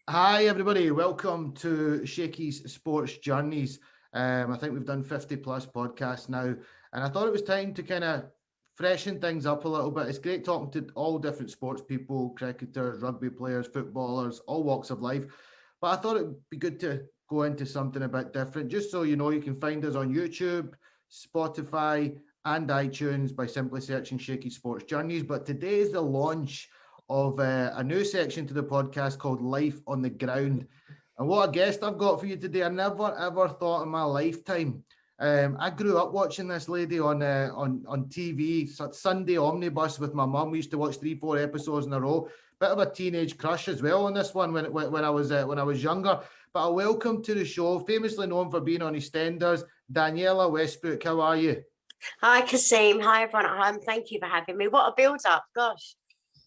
Hi everybody, welcome to Shakey's Sports Journeys. I think we've done 50 plus podcasts now, and I thought it was time to kind of freshen things up a little bit. It's great talking to all different sports people, cricketers, rugby players, footballers, all walks of life. But I thought it would be good to go into something a bit different. Just so you know, you can find us on YouTube, Spotify, and iTunes by simply searching Shakey Sports Journeys. But today is the launch of a new section to the podcast called Life on the Ground. And what a guest I've got for you today. I never ever thought in my lifetime. I grew up watching this lady on TV, Sunday Omnibus with my mum. We used to watch 3-4 episodes in a row. Bit of a teenage crush as well on this one when I was younger. But I welcome to the show, famously known for being on EastEnders, Danniella Westbrook. How are you? Hi, Kasim. Hi, everyone at home. Thank you for having me. What a build-up. Gosh.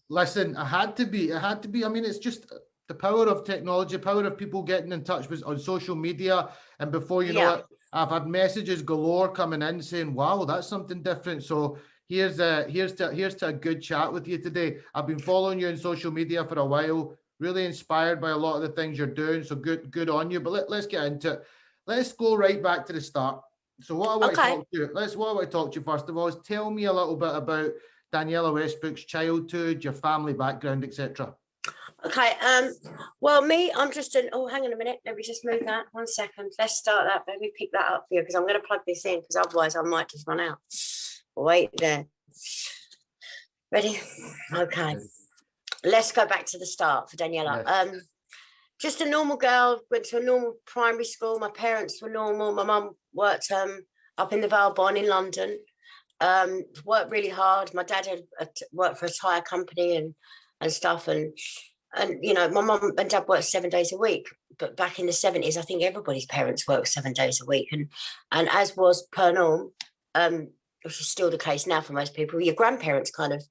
Listen, I had to be. I mean, it's just the power of technology, power of people getting in touch with on social media. And before you know it, I've had messages galore coming in saying, wow, that's something different. So here's to a good chat with you today. I've been following you on social media for a while, really inspired by a lot of the things you're doing. So good on you. But let's get into it. Let's go right back to the start. So what I want to talk to you first of all is tell me a little bit about Danniella Westbrook's childhood, your family background, etc. Okay. Well, I'm just hang on a minute. Let me just move that 1 second. Let's start that. Let me pick that up for you because I'm going to plug this in because otherwise I might just run out. Wait there. Ready? Okay. Let's go back to the start for Danniella. Yes. Just a normal girl, went to a normal primary school. My parents were normal. My mum worked up in the Vale in London. Worked really hard. My dad had worked for a tyre company and stuff. And you know, my mum and dad worked 7 days a week. But back in the 70s, I think everybody's parents worked 7 days a week. And as was per norm, which is still the case now for most people, your grandparents kind of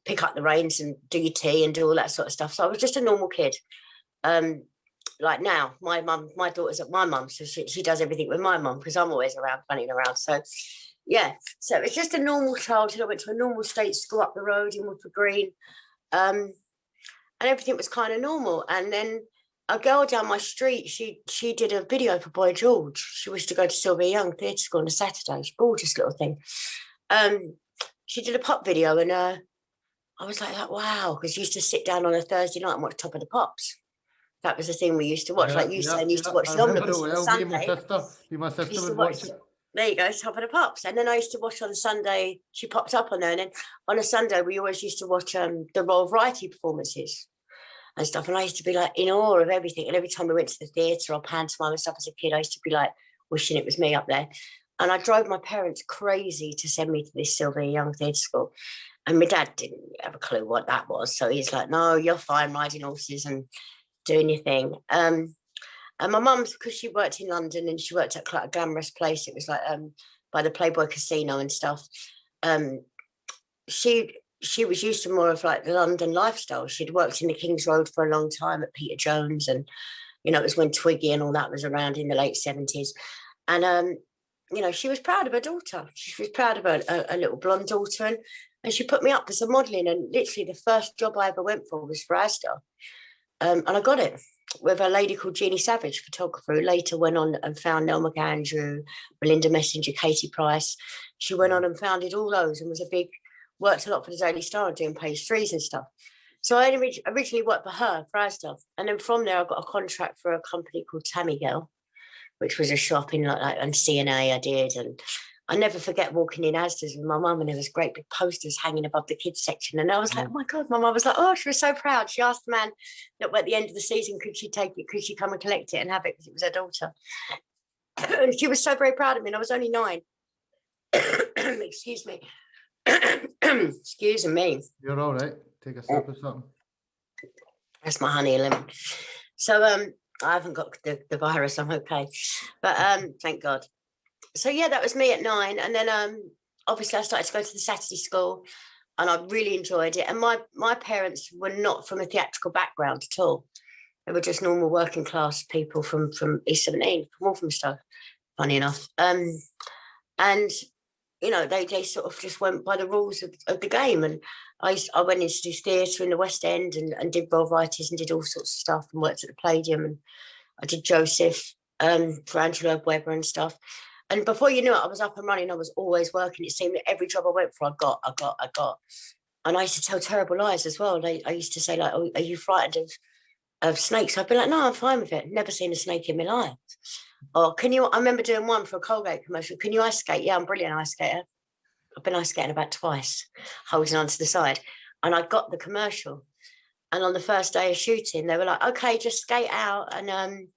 pick up the reins and do your tea and do all that sort of stuff. So I was just a normal kid. Like now, my daughter's at my mum, so she does everything with my mum because I'm always around, running around. So yeah, so it's just a normal childhood. I went to a normal state school up the road in Woodford Green, and everything was kind of normal. And then a girl down my street, she did a video for Boy George. She used to go to Sylvia Young Theatre School on a Saturday. Gorgeous little thing. She did a pop video, and I was like, wow, because she used to sit down on a Thursday night and watch Top of the Pops. That was the thing we used to watch. Like you said, used to watch the Omnibus on Sunday. My sister would watch it. There you go, Top of the Pops. And then I used to watch on Sunday. She popped up on there. And then on a Sunday, we always used to watch the Royal Variety performances and stuff. And I used to be like in awe of everything. And every time we went to the theatre or pantomime and stuff as a kid, I used to be like wishing it was me up there. And I drove my parents crazy to send me to this Sylvia Young Theatre School. And my dad didn't have a clue what that was. So he's like, no, you're fine riding horses and doing your thing. And my mum's, because she worked in London and she worked at quite a glamorous place. It was like by the Playboy Casino and stuff. She was used to more of like the London lifestyle. She'd worked in the King's Road for a long time at Peter Jones. And, you know, it was when Twiggy and all that was around in the late 70s. And, you know, she was proud of her daughter. She was proud of a little blonde daughter. And she put me up for some modelling. And literally the first job I ever went for was for Asda. And I got it with a lady called Jeannie Savage, photographer, who later went on and found Nell McAndrew, Melinda Messenger, Katie Price. She went on and founded all those and worked a lot for the Daily Star doing page 3s and stuff. So I originally worked for her, for Asda. And then from there, I got a contract for a company called Tammy Girl, which was a shop in like on CNA I did. And I never forget walking in Asda's with my mum, and there was great big posters hanging above the kids section. And I was like, oh my God, my mum was like, oh, she was so proud. She asked the man that at the end of the season, could she take it? Could she come and collect it and have it? Because it was her daughter. And she was so very proud of me. And I was only 9. Excuse me. Excuse me. You're all right. Take a sip of something. That's my honey and lemon. So I haven't got the virus. I'm okay. But thank God. So yeah, that was me at 9. And then obviously I started to go to the Saturday school and I really enjoyed it. And my parents were not from a theatrical background at all. They were just normal working class people from East 17, from Walthamstow, funny enough. And you know, they sort of just went by the rules of the game. And I went in to do theatre in the West End and did varieties and did all sorts of stuff and worked at the Palladium, and I did Joseph for Angela Weber and stuff. And before you knew it, I was up and running. I was always working. It seemed that every job I went for, I got. And I used to tell terrible lies as well. I used to say, like, oh, are you frightened of snakes? I'd be like, no, I'm fine with it. Never seen a snake in my life. Or I remember doing one for a Colgate commercial. Can you ice skate? Yeah, I'm a brilliant ice skater. I've been ice skating about twice, holding on to the side. And I got the commercial. And on the first day of shooting, they were like, okay, just skate out and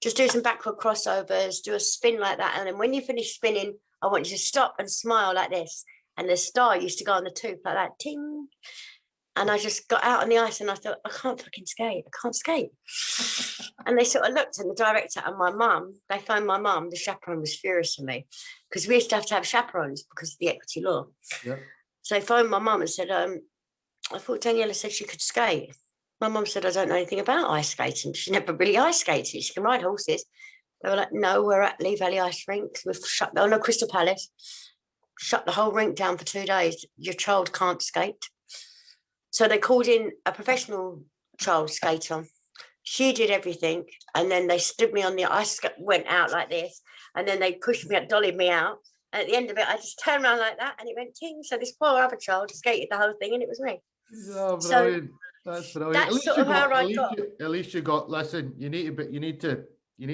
just do some backward crossovers, do a spin like that. And then when you finish spinning, I want you to stop and smile like this. And the star used to go on the tube like that, ting. And I just got out on the ice and I thought, I can't fucking skate. I can't skate. And they sort of looked, and the director and my mum, they phoned my mum. The chaperone was furious with me because we used to have chaperones because of the equity law. Yeah. So they phoned my mum and said, I thought Danniella said she could skate. My mum said, I don't know anything about ice skating. She never really ice skated. She can ride horses. They were like, no, we're at Lee Valley Ice Rink. We've shut down Crystal Palace. Shut the whole rink down for 2 days. Your child can't skate. So they called in a professional child skater. She did everything. And then they stood me on the ice, went out like this. And then they pushed me up, dollied me out. And at the end of it, I just turned around like that and it went ting. So this poor other child skated the whole thing and it was me. Oh, brilliant. That's brilliant. That's sort of how I got. At least you got. Listen, you need to.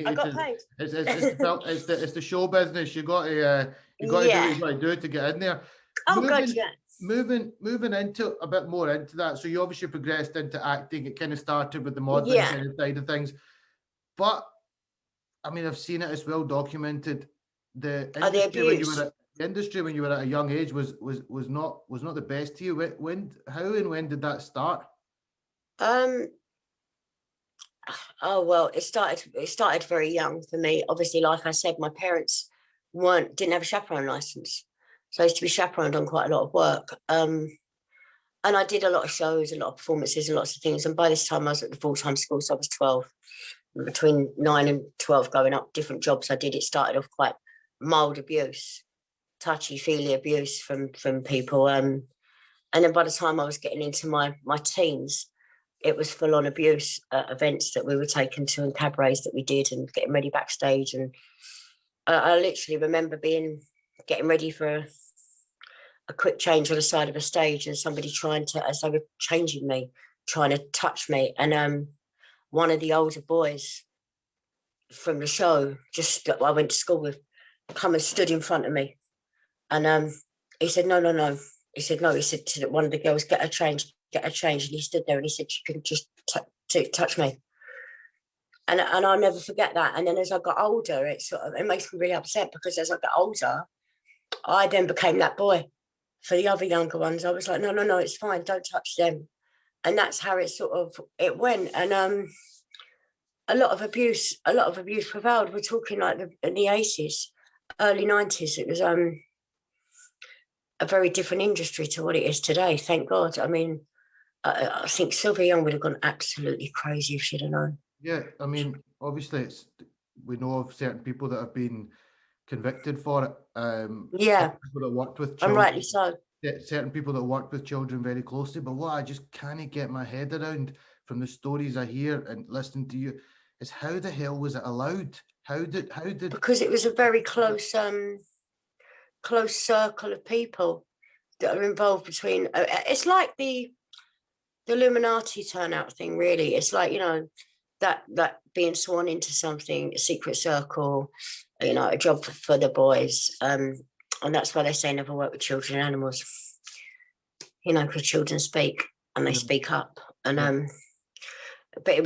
I got paid. It's the show business. You got to do what you got to do to get in there. Oh God, yeah. Moving into a bit more into that. So you obviously progressed into acting. It kind of started with the modeling kind of side of things, but I mean, I've seen it as well documented. The industry when you were at a young age was not the best to you. How and when did that start? Oh well, it started very young for me. Obviously, like I said, my parents didn't have a chaperone license, so I used to be chaperoned on quite a lot of work. And I did a lot of shows, a lot of performances, and lots of things. And by this time, I was at the full-time school, so I was 12. Between 9 and 12, going up different jobs I did. It started off quite mild abuse, touchy-feely abuse from people. And then by the time I was getting into my teens, it was full-on abuse at events that we were taken to and cabarets that we did and getting ready backstage. And I literally remember getting ready for a quick change on the side of a stage and somebody as they were changing me, trying to touch me. And one of the older boys from the show, just that I went to school with, come and stood in front of me. And he said, no. He said, no. He said to one of the girls, get a change. And he stood there and he said, you can just touch me. And I'll never forget that. And then as I got older, it makes me really upset because as I got older, I then became that boy for the other younger ones. I was like, no, it's fine. Don't touch them. And that's how it went. And a lot of abuse prevailed. We're talking like the Oasis, early 90s. It was a very different industry to what it is today. Thank God. I mean, I think Sylvia Young would have gone absolutely crazy if she'd have known. Yeah, I mean, obviously, we know of certain people that have been convicted for it. People that worked with children, and rightly so. Certain people that worked with children very closely. But what I just can't get my head around from the stories I hear and listening to you is how the hell was it allowed? How did? Because it was a very close circle of people that are involved between. It's like the Illuminati turnout thing, really. It's like, you know, that being sworn into something, a secret circle, you know, a job for the boys. And that's why they say never work with children and animals, you know, because children speak and they speak up. And but it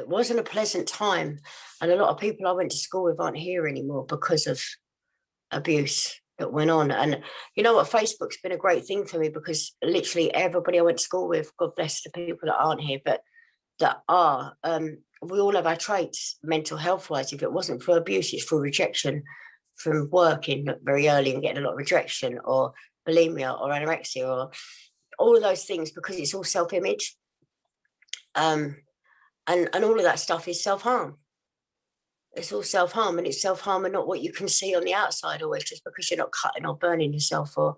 wasn't a pleasant time. And a lot of people I went to school with aren't here anymore because of abuse that went on. And you know what, Facebook's been a great thing for me because literally everybody I went to school with, God bless the people that aren't here, but that are, we all have our traits mental health wise. If it wasn't for abuse, it's for rejection from working very early and getting a lot of rejection, or bulimia or anorexia, or all of those things, because it's all self-image. And all of that stuff is self-harm. it's all self-harm, and it's self-harm and not what you can see on the outside always. Just because you're not cutting or burning yourself or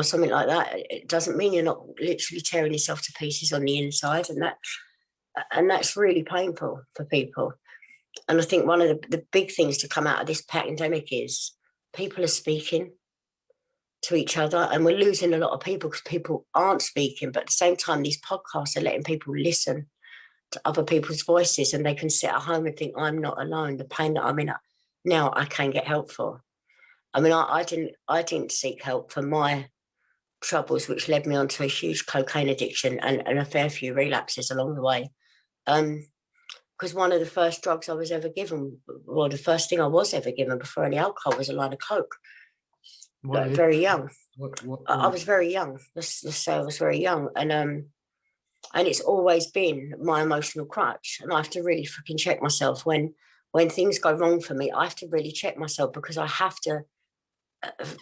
something like that, it doesn't mean you're not literally tearing yourself to pieces on the inside, and that's really painful for people. And I think one of the big things to come out of this pandemic is people are speaking to each other, and we're losing a lot of people because people aren't speaking. But at the same time, these podcasts are letting people listen to other people's voices, and they can sit at home and think, I'm not alone. The pain that I'm in now, I can get help for. I mean, I didn't seek help for my troubles, which led me onto a huge cocaine addiction and a fair few relapses along the way. Because one of the first drugs I was ever given, well, the first thing I was ever given before any alcohol was a line of coke. Very young. I was very young. Let's say I was very young, and it's always been my emotional crutch. And I have to really freaking check myself when things go wrong for me. I have to really check myself, because I have to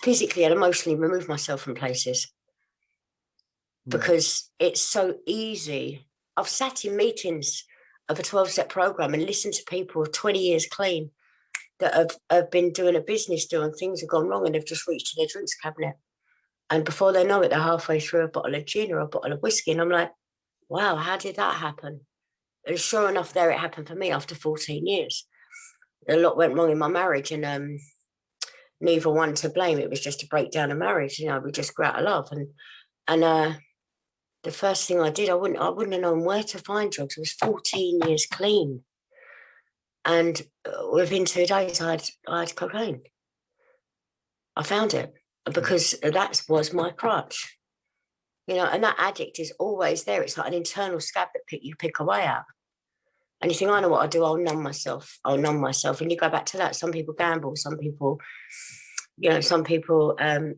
physically and emotionally remove myself from places, because it's so easy. I've sat in meetings of a 12-step program and listened to people of 20 years clean that have been doing a business deal and things have gone wrong, and they've just reached to their drinks cabinet. And before they know it, they're halfway through a bottle of gin or a bottle of whiskey. And I'm like, wow, how did that happen? And sure enough, there it happened for me after 14 years. A lot went wrong in my marriage, and neither one to blame. It was just a breakdown of marriage. We just grew out of love. And the first thing I did, I wouldn't have known where to find drugs. I was 14 years clean. And within 2 days, I had cocaine. I found it because that was my crutch. And that addict is always there. It's like an internal scab that you pick away at. And you think, I know what I do. I'll numb myself. And you go back to that. Some people gamble. Some people, some people are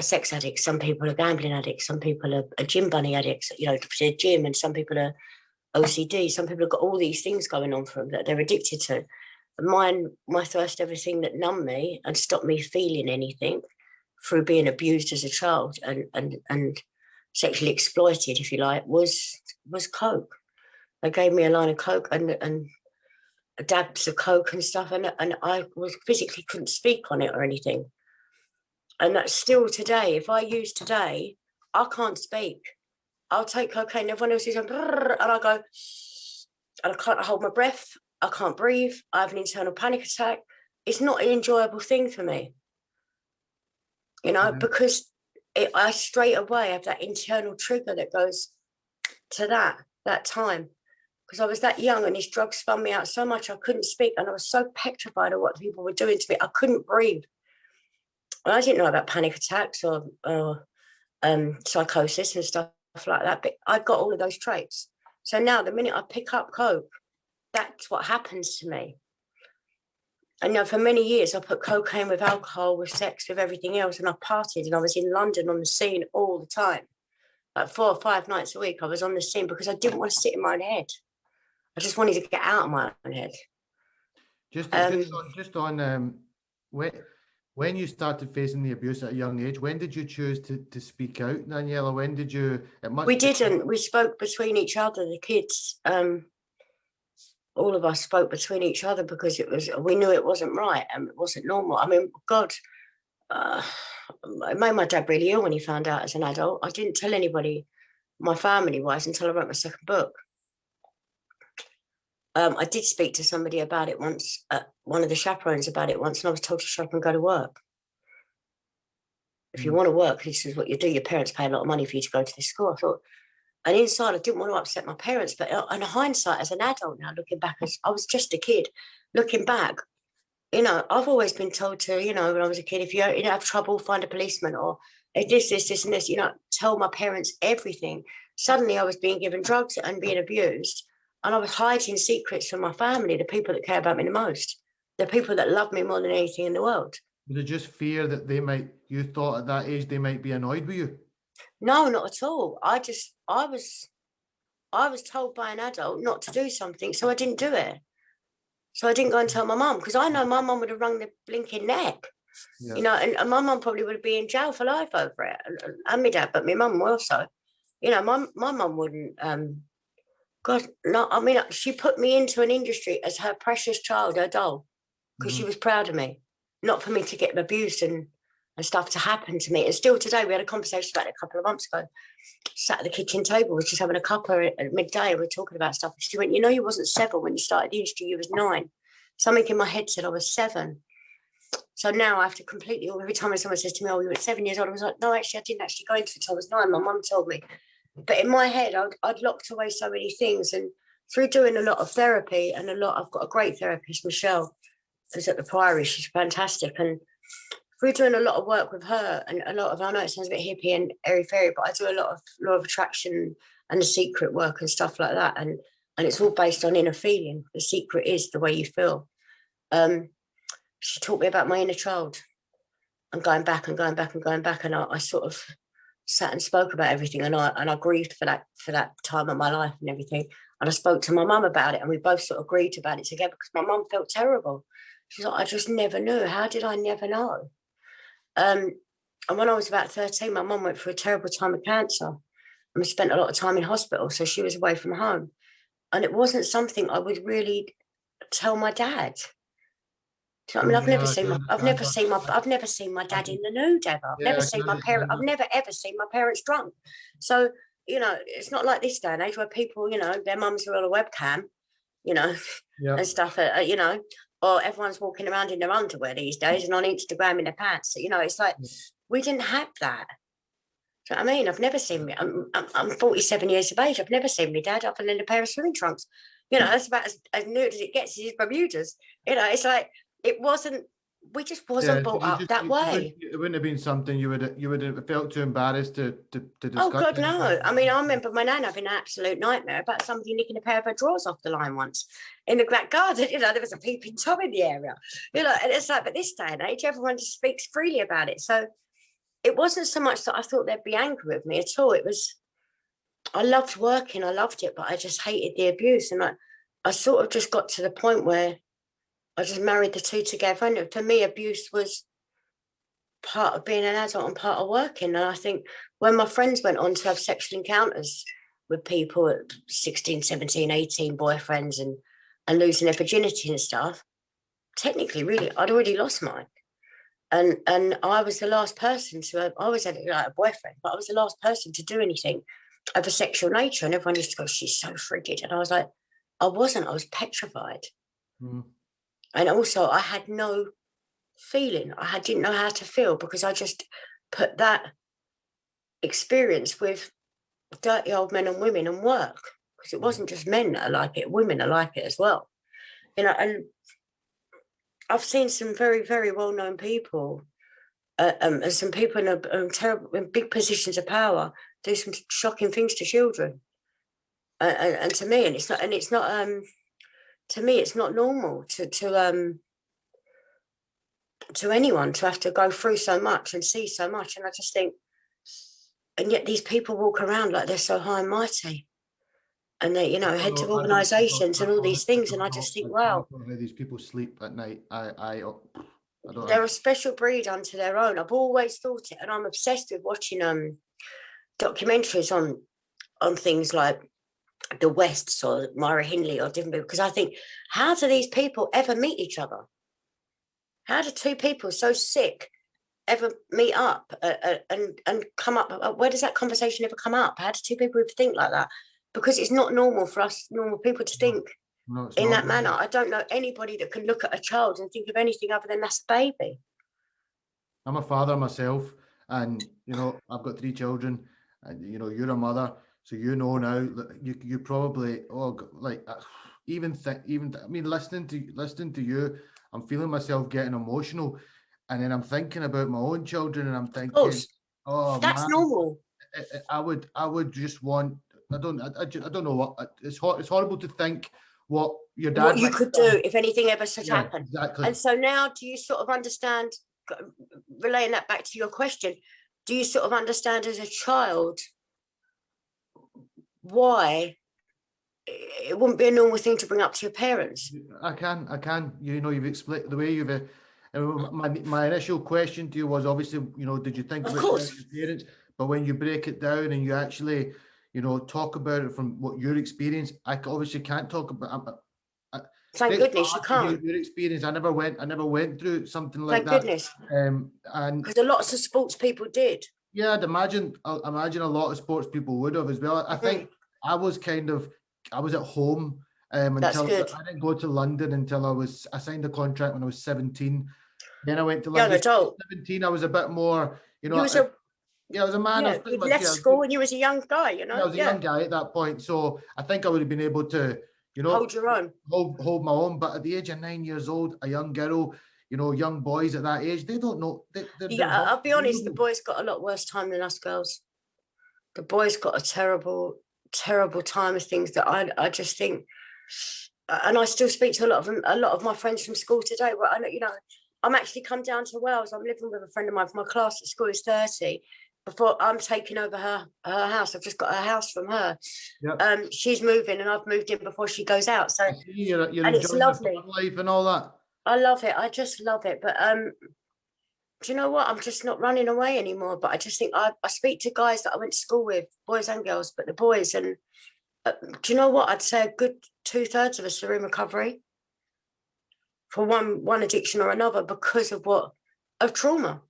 sex addicts. Some people are gambling addicts. Some people are gym bunny addicts, to their gym. And some people are OCD. Some people have got all these things going on for them that they're addicted to. My first ever thing that numbed me and stopped me feeling anything through being abused as a child and sexually exploited, if you like, was coke. They gave me a line of coke and dabs of coke and stuff, and I physically couldn't speak on it or anything. And that's still today. If I use today, I can't speak. I'll take cocaine. Everyone else is going, and I go, and I can't hold my breath. I can't breathe. I have an internal panic attack. It's not an enjoyable thing for me, because I straight away have that internal trigger that goes to that time. Because I was that young and these drugs spun me out so much I couldn't speak, and I was so petrified of what people were doing to me. I couldn't breathe. And I didn't know about panic attacks or psychosis and stuff like that, but I got all of those traits. So now the minute I pick up coke, that's what happens to me. And for many years I put cocaine with alcohol, with sex, with everything else, and I partied, and I was in London on the scene all the time. Like 4 or 5 nights a week I was on the scene because I didn't want to sit in my own head. I just wanted to get out of my own head. Just on when you started facing the abuse at a young age, when did you choose to speak out, Danniella? When did you? We didn't. We spoke between each other, the kids. All of us spoke between each other because we knew it wasn't right and it wasn't normal. I mean, God, it made my dad really ill when he found out as an adult. I didn't tell anybody, my family-wise, until I wrote my second book. I did speak to somebody about it once, one of the chaperones about it once, and I was told to shut up and go to work. If you want to work, this is what you do. Your parents pay a lot of money for you to go to this school. I thought, and inside, I didn't want to upset my parents, but in hindsight, as an adult now, looking back, as I was just a kid, looking back, I've always been told to, when I was a kid, if you have trouble, find a policeman, or this, and this, tell my parents everything. Suddenly I was being given drugs and being abused, and I was hiding secrets from my family, the people that care about me the most, the people that love me more than anything in the world. Was it just fear that you thought at that age they might be annoyed with you? No, not at all. I was told by an adult not to do something, so I didn't do it. So I didn't go and tell my mum, because I know my mum would have wrung the blinking neck, and my mum probably would be in jail for life over it, and my dad, but my mum also, my mum wouldn't God, no, I mean, she put me into an industry as her precious child, her doll, because she was proud of me, not for me to get abused and stuff to happen to me. And still today, we had a conversation about it a couple of months ago. Sat at the kitchen table, we were just having a cuppa at midday, and we were talking about stuff. And she went, you know, you wasn't 7 when you started the industry, you was 9. Something in my head said I was 7. So now I have to completely, every time someone says to me, oh, you were 7 years old, I was like, no, actually, I didn't actually go into it until I was 9. My mum told me. But in my head, I'd locked away so many things. And through doing a lot of therapy and I've got a great therapist, Michelle, who's at the Priory. She's fantastic. And through doing a lot of work with her and a lot of, I know it sounds a bit hippie and airy-fairy, but I do a lot of law of attraction and the secret work and stuff like that. And it's all based on inner feeling. The secret is the way you feel. She taught me about my inner child and going back and going back and going back. And I sort of sat and spoke about everything, and I grieved for that time of my life and everything. And I spoke to my mum about it, and we both sort of agreed about it together because my mum felt terrible. She's like, I just never knew. How did I never know? And when I was about 13, my mum went through a terrible time of cancer, and we spent a lot of time in hospital, so she was away from home. And it wasn't something I would really tell my dad. Do you know what I mean? I've never seen my dad in the nude ever. I've never seen my parents. I've never ever seen my parents drunk. So, you know, it's not like this day and age where people, you know, their mums are on a webcam, you know, and stuff, you know, or everyone's walking around in their underwear these days and on Instagram in their pants. You know, it's like we didn't have that. Do you know what I mean? I've never seen me. I'm 47 years of age. I've never seen my dad other than a pair of swimming trunks. You know, that's about as nude as it gets. Is Bermudas. You know, it's like. It wasn't. We just wasn't brought up that way. It wouldn't have been something you would have felt too embarrassed to discuss. Oh God, no! I mean, I remember my nan having an absolute nightmare about somebody nicking a pair of her drawers off the line once in the back garden. You know, there was a peeping tom in the area. You know, and it's like, but this day and age, everyone just speaks freely about it. So it wasn't so much that I thought they'd be angry with me at all. It was, I loved working, I loved it, but I just hated the abuse, and I sort of just got to the point where I just married the two together. And for me, abuse was part of being an adult and part of working. And I think when my friends went on to have sexual encounters with people at 16, 17, 18, boyfriends and losing their virginity and stuff, technically, really, I'd already lost mine. And I was the last person to, I always had like a boyfriend, but I was the last person to do anything of a sexual nature. And everyone used to go, she's so frigid. And I was like, I wasn't, I was petrified. And also I had no feeling. I didn't know how to feel because I just put that experience with dirty old men and women and work, because it wasn't just men that are like it, women are like it as well. You know, and I've seen some very, very well-known people and some people in big positions of power do some shocking things to children. And to me, to me, it's not normal to anyone to have to go through so much and see so much. And I just think, and yet these people walk around like they're so high and mighty, and they, you know, heads of organisations and all these things. And I just think, wow, how these people sleep at night. I don't they're a special breed unto their own. I've always thought it, and I'm obsessed with watching documentaries on things like the Wests or Myra Hindley or different people, because I think, how do these people ever meet each other? How do two people so sick ever meet up and come up? Where does that conversation ever come up? How do two people ever think like that? Because it's not normal for us normal people to think in that manner. I don't know anybody that can look at a child and think of anything other than that's a baby. I'm a father myself, and you know, I've got 3 children, and you know, you're a mother. So you know now that you probably listening to you, I'm feeling myself getting emotional, and then I'm thinking about my own children, and I'm thinking, oh, that's man, normal. I would just want. I don't know what it's horrible to think what your dad. What you could do if anything ever should happen. Exactly. And so now, do you sort of understand? Relaying that back to your question, do you sort of understand as a child why it wouldn't be a normal thing to bring up to your parents? I can. You know, you've explained the way you've. My initial question to you was obviously, you know, did you think about your parents? But when you break it down and you actually, talk about it from what your experience. I obviously can't talk about. Thank goodness you can't. Your experience. I never went through something like Thank that. goodness. And because lots of sports people did. Yeah, I'd imagine a lot of sports people would have as well. I think I was at home until I didn't go to London until I signed a contract when I was 17. Then I went to London. Young adult. 17, I was a bit more, I was a man. I was you left school and you was a young guy, Yeah, I was a young guy at that point. So I think I would have been able to, hold your own. Hold my own. But at the age of 9 years old, a young girl, young boys at that age, they don't know. I'll be honest, the boys got a lot worse time than us girls. The boys got a terrible, terrible time of things that I just think, and I still speak to a lot of them, a lot of my friends from school today. Well, I'm actually come down to Wales. I'm living with a friend of mine from my class at school is 30. Before I'm taking over her house, I've just got her house from her. Yep. She's moving, and I've moved in before she goes out. So you're and it's lovely, life and all that. I love it. I just love it. But do you know what? I'm just not running away anymore. But I just think I speak to guys that I went to school with, boys and girls, but the boys. And do you know what? I'd say a good 2/3 of us are in recovery for one addiction or another because of trauma.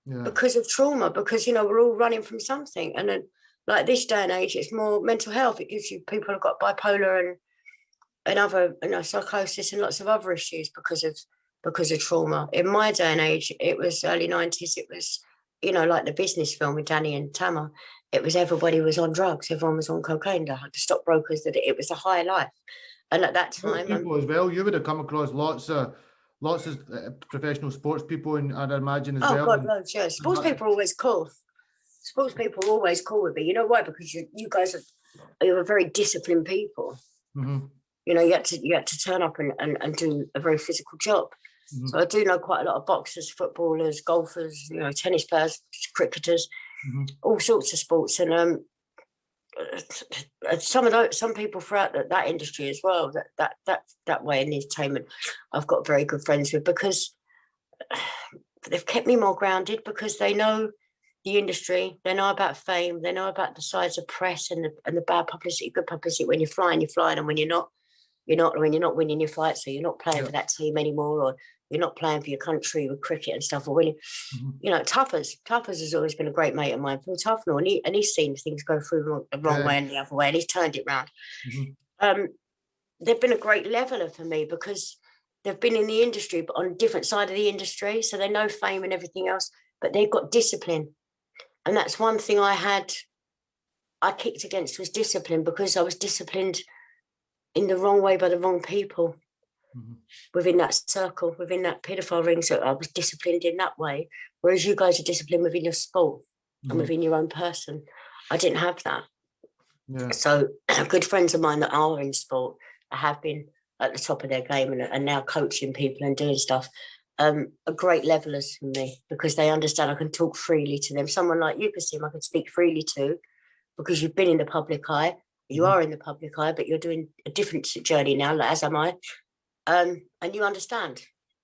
Yeah. Because of trauma, because, we're all running from something. And then like this day and age, it's more mental health. It gives you people who've got bipolar and other, psychosis and lots of other issues because of trauma. In my day and age, it was early 90s. It was, like the business film with Danny and Tama. It was everybody was on drugs. Everyone was on cocaine. The stockbrokers, that it was a high life. And at that time, people as well, you would have come across lots of professional sports people, and I'd imagine as well. Oh God, loads, yeah. Sports people are always cool. Sports people are always cool with me. You know why? Because you guys are very disciplined people. Mm-hmm. You had to turn up and do a very physical job. Mm-hmm. So I do know quite a lot of boxers, footballers, golfers, tennis players, cricketers, all sorts of sports, and some people throughout that industry as well, that way in entertainment, I've got very good friends with, because they've kept me more grounded, because they know the industry, they know about fame, they know about the sides of press and the bad publicity, good publicity. When you're flying, and when you're not when you're not winning your fight, so you're not playing for that team anymore, or you're not playing for your country with cricket and stuff, or winning. Tuffers has always been a great mate of mine, Phil Tufnell, and he's seen things go through the wrong way and the other way, and he's turned it round. They've been a great leveler for me, because they've been in the industry, but on a different side of the industry, so they know fame and everything else, but they've got discipline. And that's one thing I kicked against, was discipline, because I was disciplined in the wrong way by the wrong people. Within that circle, within that paedophile ring. So I was disciplined in that way, whereas you guys are disciplined within your sport and within your own person. I didn't have that. So good friends of mine that are in sport, I have been at the top of their game and now coaching people and doing stuff, are great levelers for me, because they understand I can talk freely to them. Someone like you, Kasim, I can speak freely to, because you've been in the public eye. You are in the public eye, but you're doing a different journey now, as am I. And you understand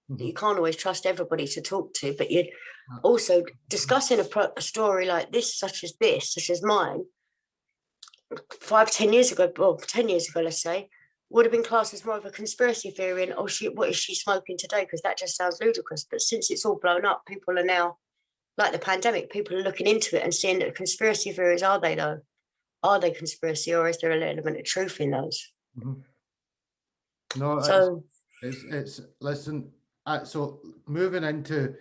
that you can't always trust everybody to talk to, but you're also discussing a story like this, such as mine, 5-10 years ago, or 10 years ago, let's say, would have been classed as more of a conspiracy theory, and what is she smoking today? Because that just sounds ludicrous. But since it's all blown up, people are now, like the pandemic, people are looking into it and seeing that conspiracy theories, are they though? Are they conspiracy, or is there an element of truth in those? No, so it's listen. So moving into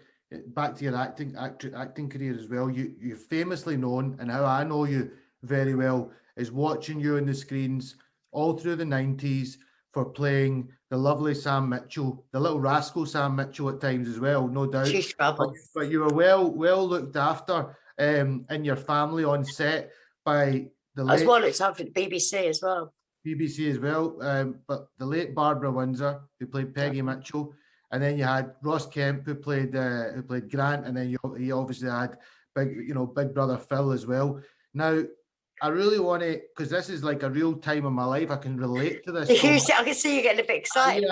back to your acting career as well. You're famously known, and how I know you very well is watching you on the screens all through the 90s for playing the lovely Sam Mitchell, the little rascal Sam Mitchell at times as well, no doubt. But you were well looked after in your family on set by the late... As well, it's up at BBC as well. BBC as well, but the late Barbara Windsor, who played Peggy Mitchell, and then you had Ross Kemp, who played Grant, and then you obviously had Big Brother Phil as well. Now, I really want to, because this is like a real time of my life. I can relate to this. I can see you getting a bit excited.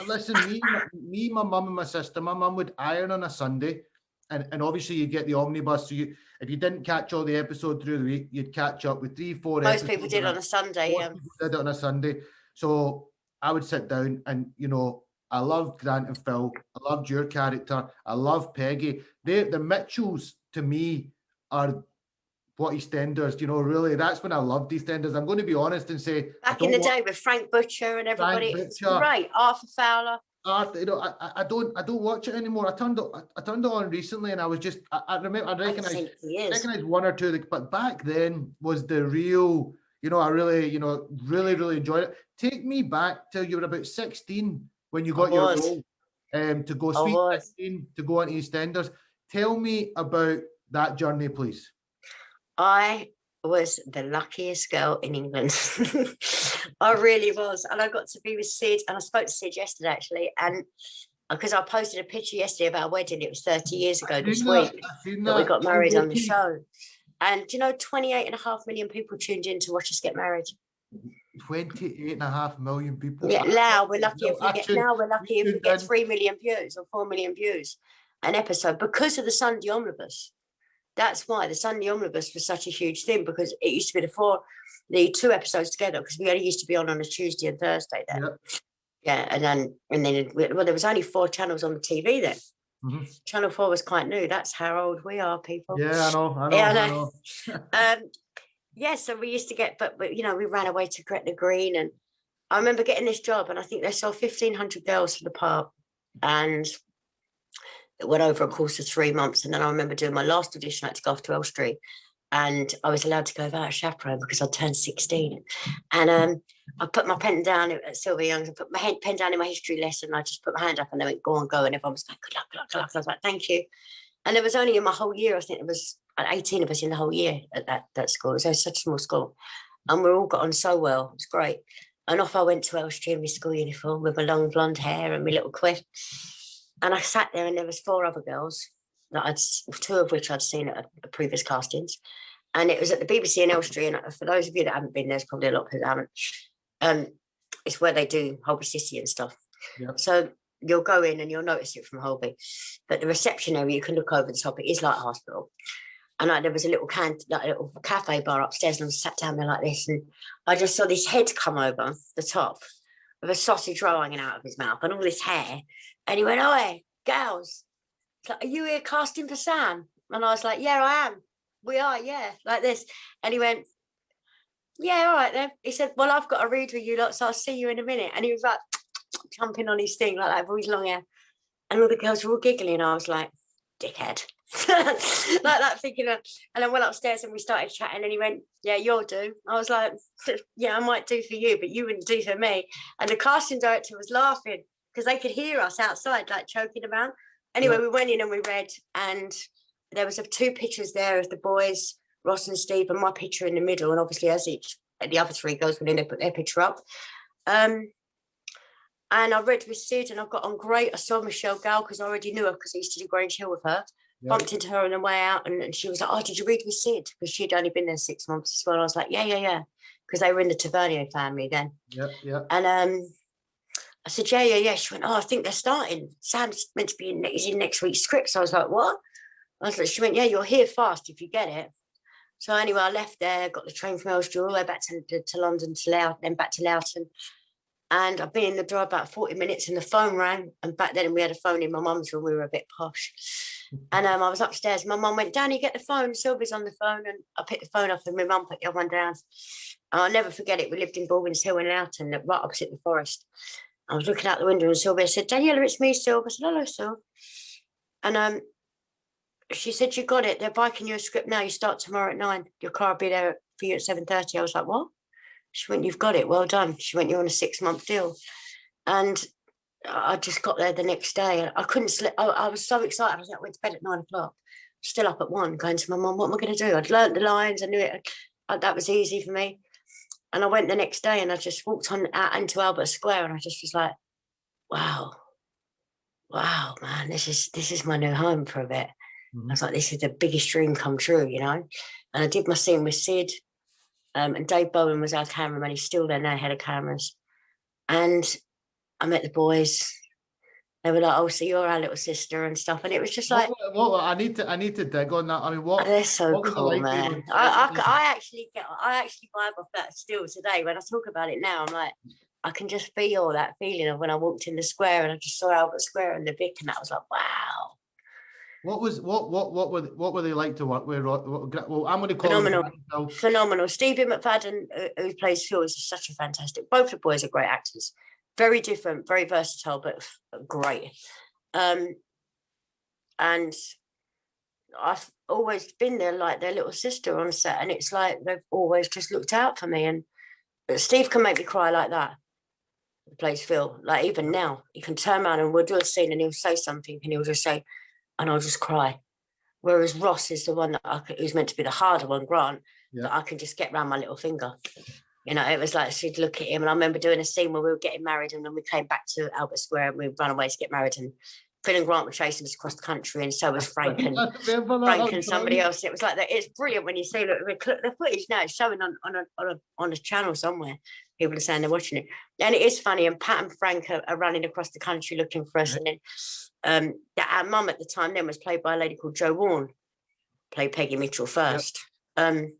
Listen, me, my mum and my sister. My mum would iron on a Sunday, and obviously you get the omnibus. So if you didn't catch all the episodes through the week, you'd catch up with 3-4 Most episodes. people did on a Sunday. Most people did it on a Sunday. So I would sit down and, I loved Grant and Phil. I loved your character. I love Peggy. The Mitchells, to me, are what EastEnders, really, that's when I loved EastEnders. I'm going to be honest and say, Back in the day with Frank Butcher and everybody, it was great. Arthur Fowler. I don't watch it anymore. I turned it on recently, and I was just, I remember, I recognized one or two, but back then was the real, I really, really enjoyed it. Take me back till you were about 16 when you got your role, to go Sweet 16, to go on EastEnders. Tell me about that journey, please. I was the luckiest girl in England. I really was. And I got to be with Sid, and I spoke to Sid yesterday, actually. And because I posted a picture yesterday about a wedding, it was 30 years ago this week that we got married on the show. And 28.5 million people tuned in to watch us get married. 28.5 million people. Yeah, now we're lucky if we get 3 million views or 4 million views an episode because of the Sunday Omnibus. That's why the Sunday Omnibus was such a huge thing, because it used to be the 2 episodes together, because we only used to be on a Tuesday and Thursday then. Yep. Yeah, and then there was only 4 channels on the TV then. Mm-hmm. Channel 4 was quite new. That's how old we are, people. Yeah, I know. Yeah, so we used to get, but we ran away to Gretna Green, and I remember getting this job, and I think they saw 1,500 girls for the part, and it went over a course of 3 months. And then I remember doing my last audition. I had to go off to Elstree, and I was allowed to go without a chaperone because I turned 16. And I put my pen down at Sylvia Young's. I put my pen down in my history lesson. I just put my hand up, and they went, go on, go. And everyone was like, good luck, good luck, good luck. And I was like, thank you. And there was only in my whole year, I think there was 18 of us in the whole year at that school. It was such a small school. And we all got on so well. It was great. And off I went to Elstree in my school uniform with my long blonde hair and my little quiff. And I sat there, and there was 4 other girls, 2 of which I'd seen at previous castings. And it was at the BBC in Elstree. And for those of you that haven't been, there's probably a lot of people that haven't. It's where they do Holby City and stuff. Yep. So you'll go in and you'll notice it from Holby. But the reception area, you can look over the top. It is like a hospital. And there was a little cafe bar upstairs, and I sat down there like this, and I just saw this head come over the top with a sausage roll hanging out of his mouth and all this hair. And he went, "Oi, girls, like, are you here casting for Sam?" And I was like, "Yeah, I am. We are, yeah," like this. And he went, "Yeah, all right then." He said, "Well, I've got to read with you lot, so I'll see you in a minute." And he was like jumping on his thing like that with his long hair. And all the girls were all giggling. And I was like, dickhead. Like that, thinking of, and I went upstairs and we started chatting, and he went, "Yeah, you'll do." I was like, "Yeah, I might do for you, but you wouldn't do for me." And the casting director was laughing because they could hear us outside, like choking around. Anyway, we went in and we read, and there was 2 pictures there of the boys, Ross and Steve, and my picture in the middle. And obviously, as the other 3 girls went in, they put their picture up. And I read with Sid, and I got on great. I saw Michelle Gale because I already knew her because I used to do Grange Hill with her. Yep. Bumped into her on the way out, and she was like, "Oh, did you read with Sid?" Because she'd only been there 6 months as well. I was like, yeah. Because they were in the Tavernier family then. Yeah. And I said, yeah. She went, "Oh, I think they're starting. Sam's meant to be he's in next week's script." So I was like, "What?" She went, "Yeah, you're here fast if you get it." So anyway, I left there, got the train from Elstree all the way back to London, to Loughton, then back to Loughton. And I've been in the door about 40 minutes, and the phone rang. And back then we had a phone in my mum's room. We were a bit posh. And I was upstairs. My mum went, "Danny, get the phone. Sylvia's on the phone." And I picked the phone up, and my mum put the other one down. And I'll never forget it. We lived in Baldwin's Hill in Loughton, right opposite the forest. I was looking out the window, and Sylvia said, "Danniella, it's me, Sylvia." I said, "Hello, Sylvia." And she said, "You got it. They're biking you a script now. You start tomorrow at 9. Your car will be there for you at 7:30. I was like, "What?" She went, "You've got it. Well done." She went, "You're on a 6-month deal." And I just got there the next day. I couldn't sleep. I was so excited. I went to bed at 9 o'clock, still up at 1, going to my mum, "What am I going to do?" I'd learnt the lines. I knew it. That was easy for me. And I went the next day, and I just walked out into Albert Square, and I just was like, wow, man, this is my new home for a bit. Mm-hmm. I was like, this is the biggest dream come true, And I did my scene with Sid. And Dave Bowen was our cameraman. He's still there now, head of cameras. And I met the boys, They were like, "Oh, so you're our little sister and stuff," and it was just like, what I need to dig on that. I mean, they're so what was it cool, like being man. on? I actually vibe off that still today. When I talk about it now, I'm like, I can just feel that feeling of when I walked in the square and I just saw Albert Square and the Vic, and that was like, wow, What were they like to work with? Well, I'm going to call phenomenal, him Phil. phenomenal. Stevie McFadden, who plays Phil, is such a fantastic. Both the boys are great actors, very different, very versatile, but great. And I've always been there like their little sister on set, and it's like they've always just looked out for me. And Steve can make me cry like that. He plays Phil, like even now, he can turn around and we'll do a scene and he'll say something and he'll just say, and I'll just cry. Whereas Ross is the one that who's meant to be the harder one, Grant, that I can just get around my little finger. You know, it was like she'd look at him, and I remember doing a scene where we were getting married, and then we came back to Albert Square and we ran away to get married, and Phil and Grant were chasing us across the country, and so was Frank and somebody else. It was like that. It's brilliant when you see the footage now. It's showing on a channel somewhere. People are saying they're watching it, and it is funny. And Pat and Frank are running across the country looking for us, and then our mum at the time then was played by a lady called Jo Warne, played Peggy Mitchell first, and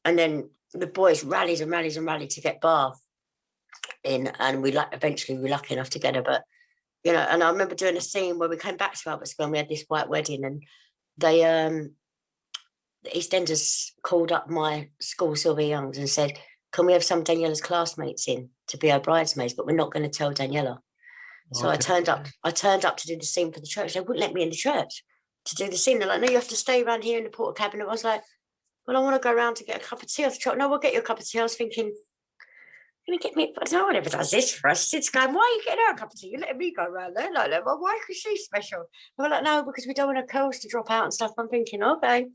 then the boys rallied to get Bar in, and eventually we were lucky enough to get her, but. You know, and I remember doing a scene where we came back to Albert Square and we had this white wedding, and they, the Eastenders called up my school, Sylvia Youngs, and said, "Can we have some of Daniella's classmates in to be our bridesmaids? But we're not going to tell Danniella." So I turned up to do the scene for the church. They wouldn't let me in the church to do the scene. They're like, "No, you have to stay around here in the porter cabinet." I was like, "Well, I want to go around to get a cup of tea off the truck." "No, we'll get you a cup of tea." I was thinking, "Can you get me?" No one ever does this for us. It's going, "Why are you getting her a cup of tea? You're letting me go around there like that. Well, why is she special?" They were like, "No, because we don't want her curls to drop out and stuff." I'm thinking, okay.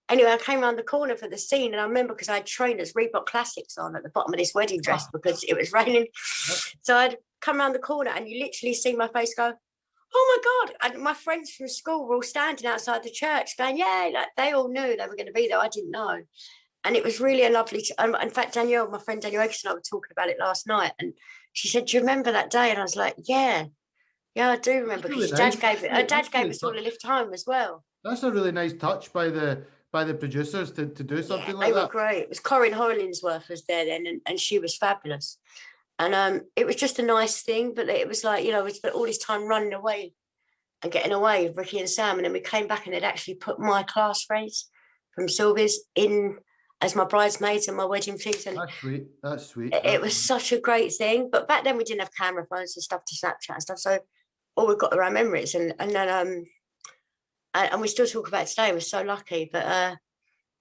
Anyway, I came around the corner for the scene, and I remember because I had trainers, Reebok Classics on at the bottom of this wedding dress because it was raining. So I'd come around the corner, and you literally see my face go, "Oh my God." And my friends from school were all standing outside the church going, "Yeah," like they all knew they were going to be there. I didn't know. And it was really a lovely, in fact, Danielle, my friend Danniella Westbrook and I were talking about it last night. And she said, "Do you remember that day?" And I was like, yeah, I do remember. Because Really nice. her dad gave us all a lift home as well. That's a really nice touch by the producers to do something like that. They were great. It was Corinne Hoylinsworth was there then, and she was fabulous. And it was just a nice thing, but it was like, you know, we spent all this time running away and getting away with Ricky and Sam. And then we came back and they'd actually put my class friends from Sylvia's in as my bridesmaids and my wedding things. And That's sweet. It was such a great thing. But back then we didn't have camera phones and stuff to Snapchat and stuff. So all we've got are our memories. And then and we still talk about it today. We're so lucky. But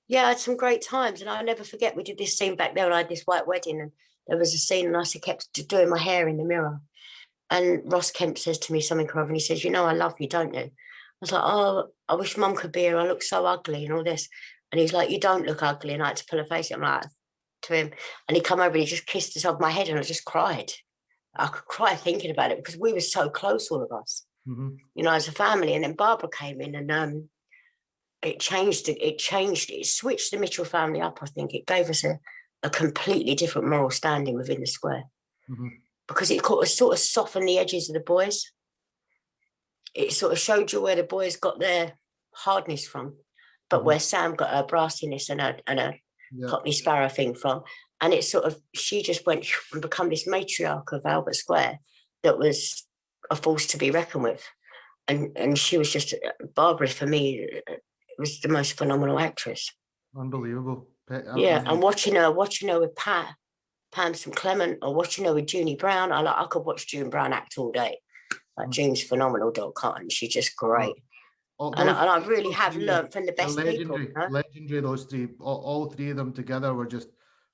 yeah, I had some great times. And I'll never forget, we did this scene back there and I had this white wedding, and there was a scene and I kept doing my hair in the mirror. And Ross Kemp says to me something, and he says, "You know, I love you, don't you?" I was like, "Oh, I wish Mum could be here. I look so ugly and all this." And he's like, "You don't look ugly." And I had to pull a face. I'm like, to him. And he come over and he just kissed us off my head, and I just cried. I could cry thinking about it because we were so close, all of us, you know, as a family. And then Barbara came in and it switched the Mitchell family up. I think it gave us a completely different moral standing within the square because it sort of softened the edges of the boys. It sort of showed you where the boys got their hardness from, but where Sam got her brassiness and a Cockney Sparrow thing from. And it sort of, she just went and become this matriarch of Albert Square that was a force to be reckoned with. And she was just, Barbara, for me, was the most phenomenal actress. Unbelievable. Yeah, and watching her with Pam St. Clement, or watching her with Junie Brown. I could watch June Brown act all day. Like June's phenomenal, Dot Cotton. She's just great. And I really have learned from the best people. Legendary, those three, all three of them together were just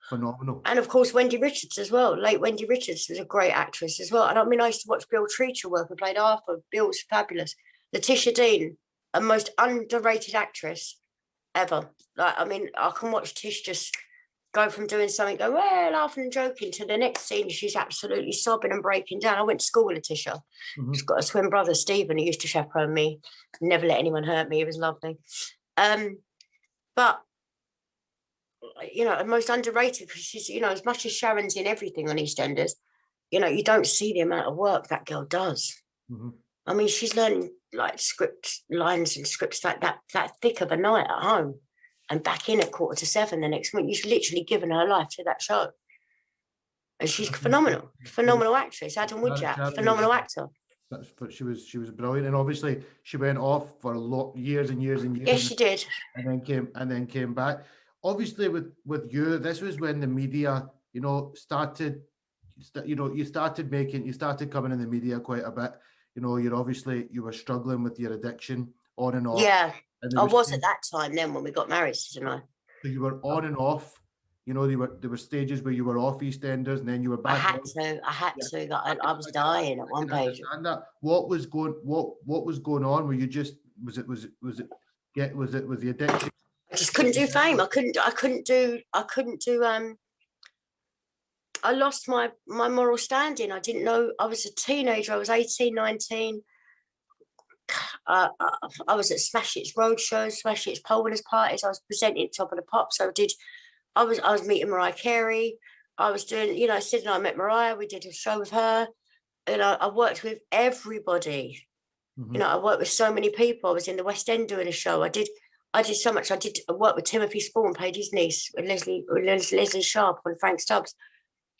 phenomenal. And of course, Wendy Richards as well. Late Wendy Richards was a great actress as well. And I mean, I used to watch Bill Treacher work, who played Arthur. Bill's fabulous. Letitia Dean, a most underrated actress ever. Like, I mean, I can watch Tish just go from doing something, go, well, laughing and joking, to the next scene, she's absolutely sobbing and breaking down. I went to school with Letitia. She's got a twin brother, Stephen, who used to chaperone me, never let anyone hurt me. It was lovely. But, you know, most underrated, because she's, you know, as much as Sharon's in everything on EastEnders, you know, you don't see the amount of work that girl does. Mhm. I mean, she's learning like script lines and scripts like that thick of a night at home, and back in at 6:45 the next morning. You've literally given her life to that show, and she's I think phenomenal actress. Adam Widjack, Charlie, phenomenal actor. that's but she was brilliant, and obviously she went off for a lot years and years and years, Yes, she did. and then came back. Obviously, with you, this was when the media, started. You started coming in the media quite a bit. You were struggling with your addiction on and off. Yeah, And I was at that time then when we got married, didn't I? So you were on and off. There were stages where you were off EastEnders, and then you were back. I had to. I was dying at one page. And that what was going on? Were you just was it the addiction? I just couldn't do fame. I couldn't do. I lost my moral standing. I didn't know. I was a teenager. I was 18, 19. I was at Smash Hits roadshows, Smash Hits pole winners parties. I was presenting at Top of the Pops. I was meeting Mariah Carey. I was doing, Sid and I met Mariah. We did a show with her. I worked with everybody. Mm-hmm. I worked with so many people. I was in the West End doing a show. I did so much. I worked with Timothy Spall, played his niece, with Leslie Sharp and Frank Stubbs.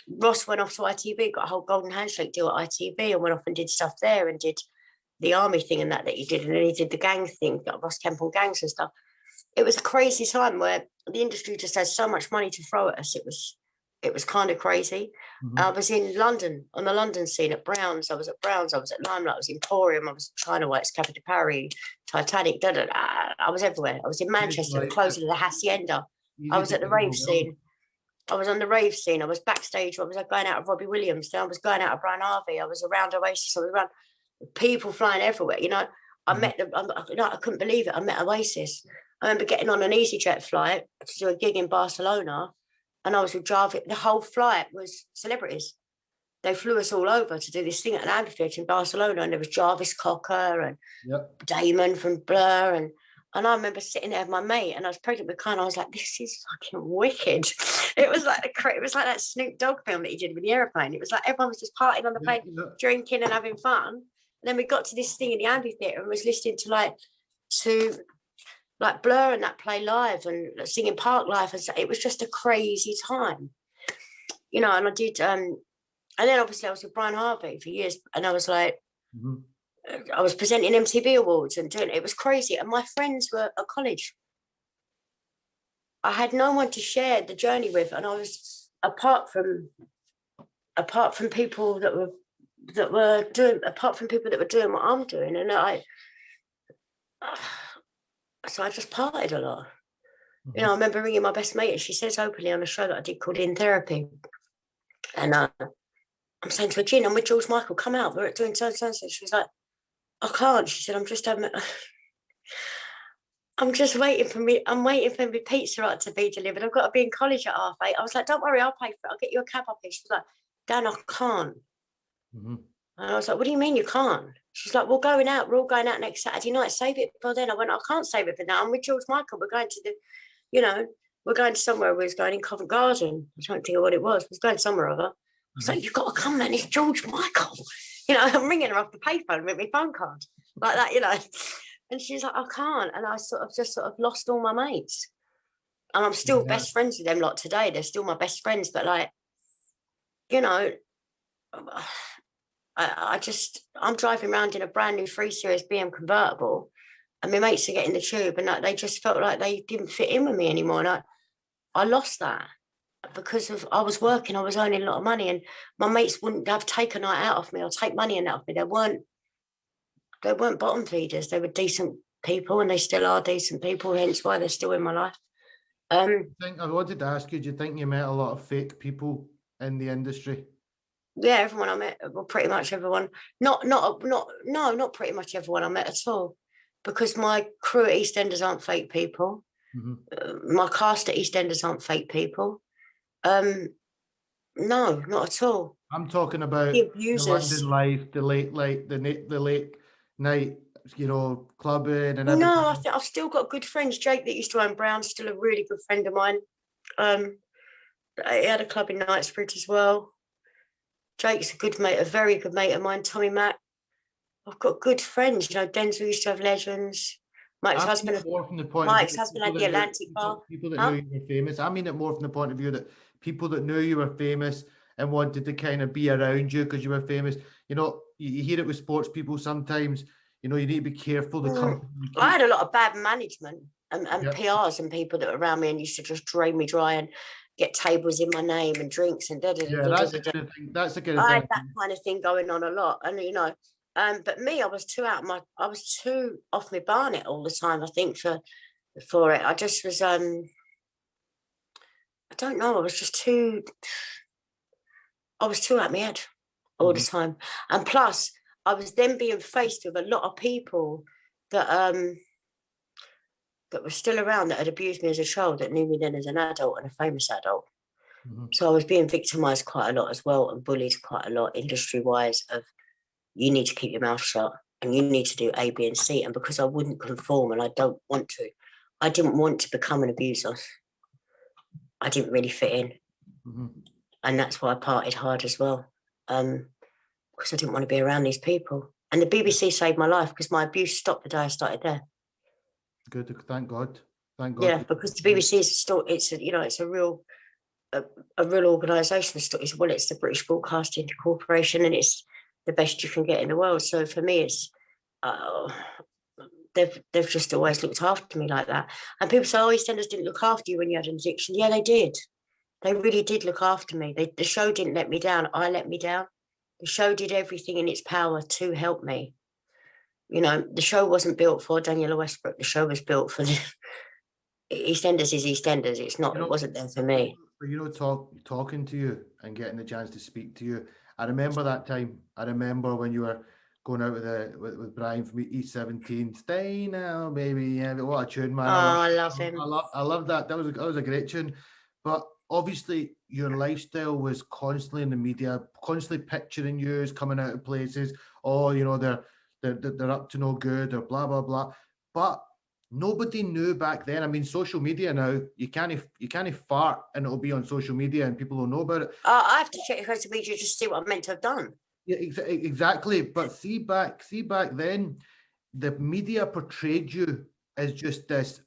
Ross went off to ITV, got a whole golden handshake deal at ITV, and went off and did stuff there, and did the army thing and that he did, and then he did the gang thing, got Ross Kemp on gangs and stuff. It was a crazy time where the industry just had so much money to throw at us. It was kind of crazy. Mm-hmm. I was in London, on the London scene at Browns. I was at Browns. I was at Limelight. I was in Emporium. I was at China White's, Cafe de Paris, Titanic. I was everywhere. I was in Manchester, the closing of the Hacienda. I was at the rave scene. I was on the rave scene. I was backstage. I was going out of Robbie Williams. Then I was going out of Brian Harvey. I was around Oasis. I was around people flying everywhere. I met them. I couldn't believe it. I met Oasis. I remember getting on an EasyJet flight to do a gig in Barcelona, and I was with Jarvis. The whole flight was celebrities. They flew us all over to do this thing at an amphitheatre in Barcelona, and there was Jarvis Cocker and Damon from Blur, and I remember sitting there with my mate, and I was pregnant with Khan. I was like, "This is fucking wicked." It was like that Snoop Dogg film that he did with the airplane. It was like everyone was just partying on the plane, drinking and having fun. And then we got to this thing in the amphitheatre and was listening to Blur and that play live and singing Park Life. And so it was just a crazy time, and I did. And then obviously I was with Brian Harvey for years, and I was like, I was presenting MTV Awards and doing it was crazy. And my friends were at college. I had no one to share the journey with, and I was apart from people that were doing what I'm doing, and so I just partied a lot. Mm-hmm. I remember ringing my best mate, and she says openly on a show that I did called In Therapy, and I'm saying to her, "Gin, I'm with George Michael. Come out. We're doing so and so." She was like, "I can't." She said, I'm just waiting for my pizza to be delivered. I've got to be in college at 8:30. I was like, "Don't worry, I'll pay for it. I'll get you a cab up here." She was like, "Dan, I can't." Mm-hmm. And I was like, "What do you mean you can't?" She's like, "We're going out. We're all going out next Saturday night. Save it for then." I went, "I can't save it for now. I'm with George Michael. We're going to we're going to somewhere. We was going in Covent Garden. I don't think of what it was. We was going somewhere over. I was like, "You've got to come, man. It's George Michael." I'm ringing her off the payphone with my phone card like that, And she's like, "I can't." And I sort of lost all my mates. And I'm still best friends with them lot today. They're still my best friends. But I'm driving around in a brand new 3 Series BM convertible, and my mates are getting the tube, and they just felt like they didn't fit in with me anymore. And I lost that because I was working, I was earning a lot of money, and my mates wouldn't have take a night out of me or take money and out of me. They weren't bottom feeders. They were decent people, and they still are decent people, hence why they're still in my life. I wanted to ask you, do you think you met a lot of fake people in the industry? Yeah, everyone I met, well, pretty much everyone. Not pretty much everyone I met at all, because my crew at EastEnders aren't fake people. Mm-hmm. My cast at EastEnders aren't fake people. No, not at all. I'm talking about the London life, the late night, clubbing and everything. No, I think I've still got good friends. Jake that used to own Brown's still a really good friend of mine. He had a club in Knightsbridge as well. Jake's a good mate, a very good mate of mine. Tommy Mack, I've got good friends. You know, Denzel used to have legends. My I mean ex-husband, it more from the point of my view of ex-husband people had that the knew Atlantic Bar. people that knew Huh? you were famous. I mean it more from the point of view that people that knew you were famous and wanted to kind of be around you because you were famous. You know, you hear it with sports people sometimes. You know, you need to be careful the company you I keep. had a lot of bad management and Yeah, PRs and people that were around me and used to just drain me dry and get tables in my name and drinks and da da da yeah, da that's da the da. kind of thing. That's the kind of I thing. had that kind of thing going on a lot, and you know, but me, I was too off my barnet all the time. I think for it, I just was, I don't know, I was too out my head all the Mhm. time, and plus, I was then being faced with a lot of people that that were still around that had abused me as a child that knew me then as an adult and a famous adult. Mhm. So I was being victimized quite a lot as well and bullied quite a lot industry wise of you need to keep your mouth shut and you need to do A, B, and C. And because I wouldn't conform and I don't want to, I didn't want to become an abuser. I didn't really fit in. Mhm. And that's why I partied hard as well. Because I didn't want to be around these people. And the BBC saved my life because my abuse stopped the day I started there. Good. Thank God. Thank God. Yeah, because the BBC is still, it's a, you know, it's a real organisation. Well, it's the British Broadcasting Corporation, and it's the best you can get in the world. So for me, it's they've just always looked after me like that. And people say, "Oh, Eastenders didn't look after you when you had an addiction." Yeah, they did. They really did look after me. The show didn't let me down. I let me down. The show did everything in its power to help me. You know, the show wasn't built for Danniella Westbrook. The show was built for the EastEnders is EastEnders. It's not. You It know, wasn't there for me. talking to you and getting the chance to speak to you. I remember that time. I remember when you were going out with Brian from East 17. Stay now, baby. Yeah, but what a tune, Oh, man. I love him. I love that. That was a great tune. But obviously your lifestyle was constantly in the media, constantly picturing you as coming out of places. Oh, you know, they're up to no good or blah blah blah. But nobody knew back then. I mean, social media now, you can't fart and it'll be on social media and people will know about it. I have to check social media just to see what I'm meant to have done. Yeah, exactly. But see back then, the media portrayed you as just this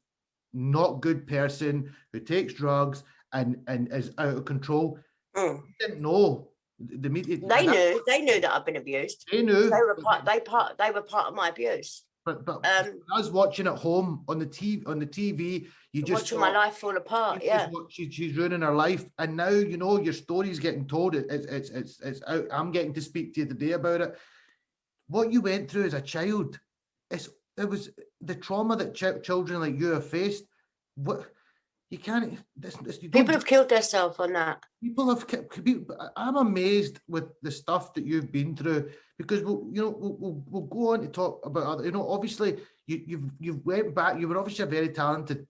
not good person who takes drugs and is out of control. Mm. You didn't know the media. They knew that I've been abused. They knew. They were part of my abuse. But I was watching at home on the TV. You just Watching my thought, life fall apart. Yeah. she's ruining her life, and now you know your story's getting told. It's out. I'm getting to speak to you today about it. What you went through as a child, it was the trauma that children like you have faced. What you can't. You don't. People have killed themselves on that. People have. I'm amazed with the stuff that you've been through because we'll go on to talk about other. You know, obviously you've went back. You were obviously a very talented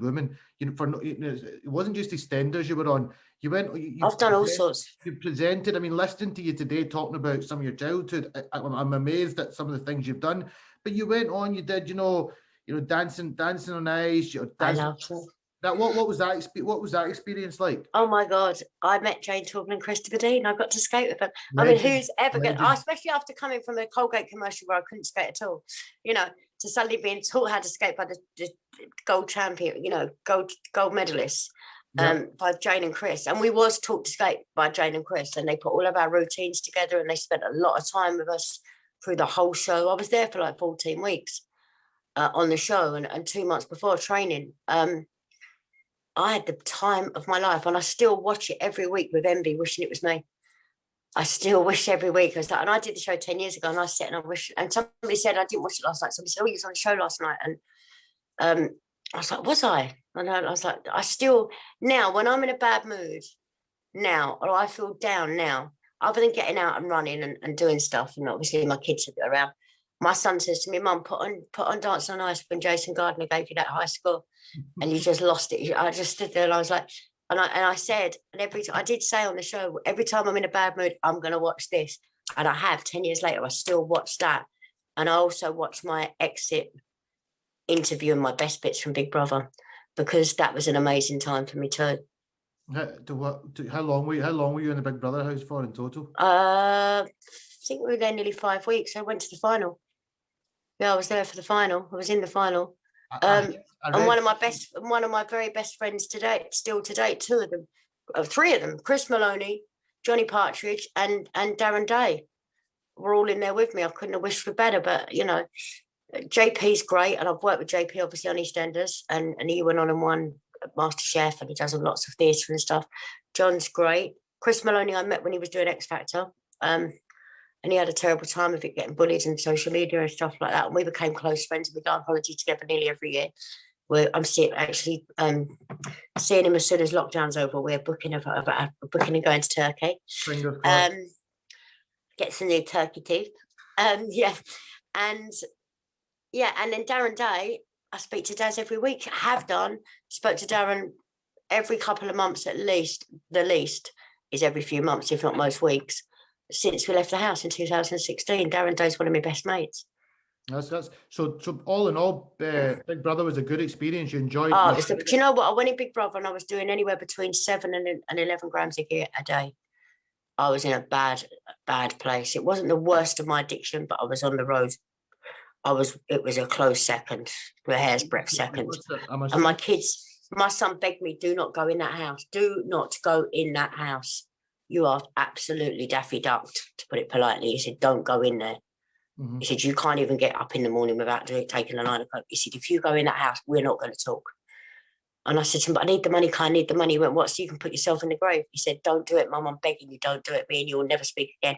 woman. You know, it wasn't just EastEnders you were on. You went. I've done all sorts. You presented. I mean, listening to you today talking about some of your childhood, I'm amazed at some of the things you've done. But you went on. You did. Dancing on ice. I love it. What was that? What was that experience like? Oh my God. I met Jane Taubman and Christopher Dean. I got to skate with them. I mean, who's ever going to, especially after coming from a Colgate commercial where I couldn't skate at all, to suddenly being taught how to skate by the gold champion, gold medalists by Jane and Chris. And we was taught to skate by Jane and Chris. And they put all of our routines together and they spent a lot of time with us through the whole show. I was there for like 14 weeks on the show and 2 months before training. I had the time of my life and I still watch it every week with envy, wishing it was me. I still wish every week. And I did the show 10 years ago and I sat and I wish, and somebody said, I didn't watch it last night. Somebody said, oh, you was on the show last night. And I was like, was I? And I was like, I still, now when I'm in a bad mood now, or I feel down now, other than getting out and running and doing stuff, and obviously my kids are around, my son says to me, Mum, put on Dancing on Ice when Jason Gardner gave you that high score. And you just lost it. I just stood there and I was like, and I said, and I did say on the show, every time I'm in a bad mood, I'm going to watch this. And I have 10 years later, I still watch that. And I also watch my exit interview and my best bits from Big Brother, because that was an amazing time for me too. How long were you in the Big Brother house for in total? think we were there nearly 5 weeks. I went to the final. Yeah, I was there for the final. I was in the final. And one of my very best friends still today, two of them, three of them, Chris Maloney, Johnny Partridge, and Darren Day were all in there with me. I couldn't have wished for better, but you know, JP's great, and I've worked with JP obviously on EastEnders, and he went on and won MasterChef, and he does lots of theatre and stuff. John's great. Chris Maloney I met when he was doing X Factor, and he had a terrible time of it, getting bullied and social media and stuff like that. And we became close friends, and we go on holiday together nearly every year. Where I'm seeing him as soon as lockdown's over. We're booking and going to Turkey. Get some new turkey teeth. And then Darren Day, I speak to Daz every week. Spoke to Darren every couple of months at least. The least is every few months, if not most weeks, since we left the house in 2016. Darren Day's one of my best mates. So all in all, Big Brother was a good experience. You enjoyed it. Do you know what? I went in Big Brother and I was doing anywhere between 7 and 11 grams a day. I was in a bad place. It wasn't the worst of my addiction, but I was on the road. It was a close second, a hair's breadth second. And my son begged me, do not go in that house. Do not go in that house. You are absolutely daffy ducked, to put it politely. He said, don't go in there. Mm-hmm. He said, you can't even get up in the morning without taking a line of coke. He said, if you go in that house, we're not going to talk. And I said to him, but I need the money, I need the money. He went, what, so you can put yourself in the grave? He said, don't do it, Mum, I'm begging you, don't do it. Me and you will never speak again.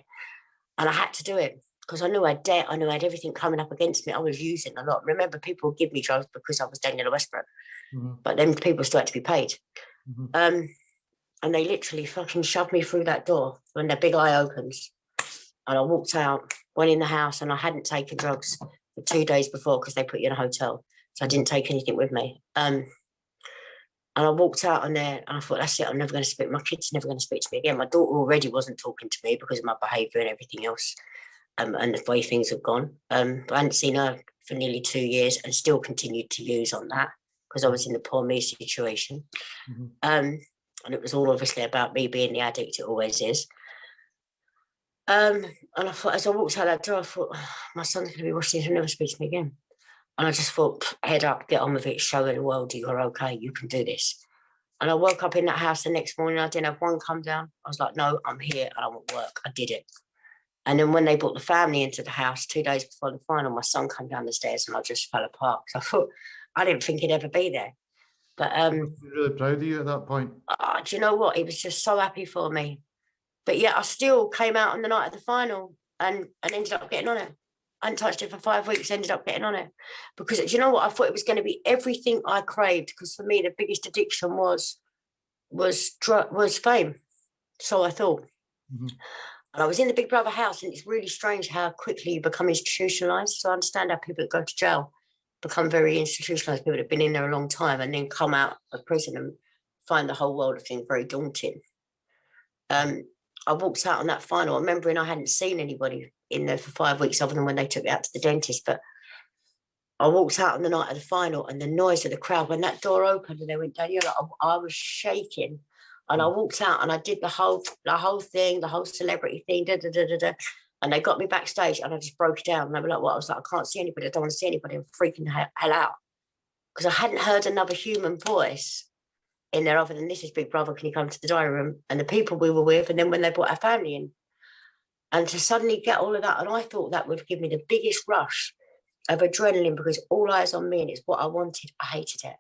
And I had to do it because I knew I had debt. I knew I had everything coming up against me. I was using a lot. Remember, people would give me drugs because I was Danniella Westbrook. Mm-hmm. But then people still had to be paid. Mm-hmm. And they literally fucking shoved me through that door when their big eye opens. And I walked out, went in the house, and I hadn't taken drugs for 2 days before because they put you in a hotel. So I didn't take anything with me. And I walked out on there and I thought, that's it, I'm never going to speak. My kid's never going to speak to me again. My daughter already wasn't talking to me because of my behaviour and everything else, and the way things have gone. I hadn't seen her for nearly 2 years and still continued to use on that because I was in the poor me situation. Mm-hmm. And it was all obviously about me being the addict. It always is. And I thought, as I walked out that door, I thought, my son's going to be watching this and never speak to me again. And I just thought, head up, get on with it, show the world you're okay, you can do this. And I woke up in that house the next morning. I didn't have one come down. I was like, no, I'm here and I want work. I did it. And then when they brought the family into the house 2 days before the final, my son came down the stairs and I just fell apart. So I thought, I didn't think he'd ever be there. But I was really proud of you at that point. Do you know what? He was just so happy for me. But yeah, I still came out on the night of the final and ended up getting on it. I hadn't touched it for 5 weeks, ended up getting on it. Because do you know what? I thought it was going to be everything I craved. Because for me, the biggest addiction was fame. So I thought. Mm-hmm. And I was in the Big Brother house, and it's really strange how quickly you become institutionalized. So I understand how people that go to jail become very institutionalized, people that have been in there a long time and then come out of prison and find the whole world of things very daunting. I walked out on that final, remembering I hadn't seen anybody in there for 5 weeks other than when they took me out to the dentist. But I walked out on the night of the final, and the noise of the crowd, when that door opened and they went down, I was shaking. And I walked out and I did the whole thing, the whole celebrity thing, and they got me backstage and I just broke down. And they were like, what? I was like, I can't see anybody. I don't want to see anybody. I'm freaking the hell out. Because I hadn't heard another human voice in there other than, this is Big Brother, can you come to the diary room? And the people we were with, and then when they brought our family in. And to suddenly get all of that, and I thought that would give me the biggest rush of adrenaline because all eyes on me and it's what I wanted. I hated it.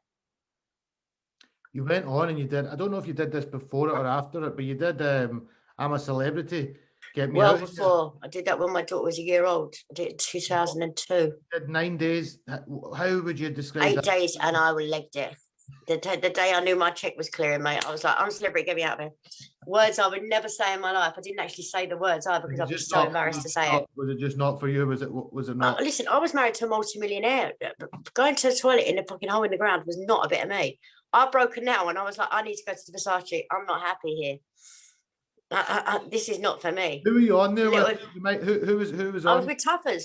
You went on and you did, I don't know if you did this before it or after it, but you did I'm a Celebrity. Get me well out before. I did that when my daughter was a year old. I did it in 2002. You did 9 days. How would you describe 8 days and I legged it. The day I knew my check was clearing, mate, I was like, I'm a celebrity, get me out of here. Words I would never say in my life. I didn't actually say the words either because I was so embarrassed to say it. Was it just not for you? Was it not? Listen, I was married to a multi-millionaire. Going to the toilet in a fucking hole in the ground was not a bit of me. I broke a nail and I was like, I need to go to the Versace. I'm not happy here. This is not for me. Who were you on there with? Who was on? I was with Tuffers.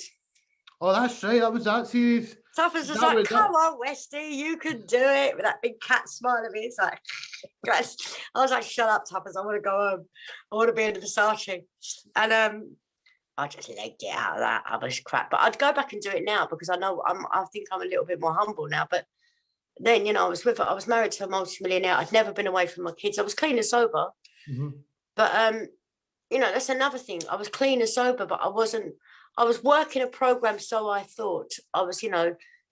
Oh, that's right. That was that series. Tuffers was like, come on, Westy, you can do it, with that big cat smile of his. Like, I was like, shut up, Tuffers. I want to go home. I want to be in the Versace. And I just legged it out of that. I was crap. But I'd go back and do it now because I know I think I'm a little bit more humble now. But then, I was married to a multimillionaire. I'd never been away from my kids. I was clean and sober. Mm-hmm. But that's another thing. I was clean and sober, but I wasn't. I was working a program, so I thought. I was,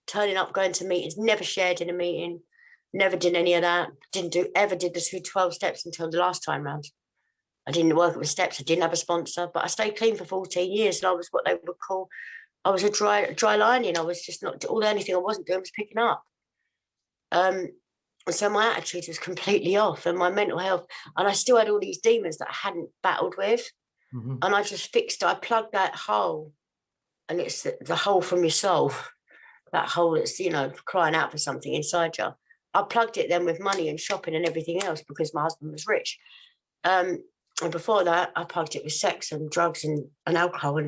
turning up, going to meetings, never shared in a meeting, never did any of that. Didn't ever did the 212 steps until the last time round. I didn't work with steps. I didn't have a sponsor, but I stayed clean for 14 years, and I was what they would call. I was a dry lining. I was just not. All the only thing I wasn't doing was picking up. And so my attitude was completely off, and my mental health, and I still had all these demons that I hadn't battled with. Mm-hmm. And I just fixed it. I plugged that hole, and it's the hole from your soul, that hole that's, crying out for something inside you. I plugged it then with money and shopping and everything else because my husband was rich. And before that, I plugged it with sex and drugs and alcohol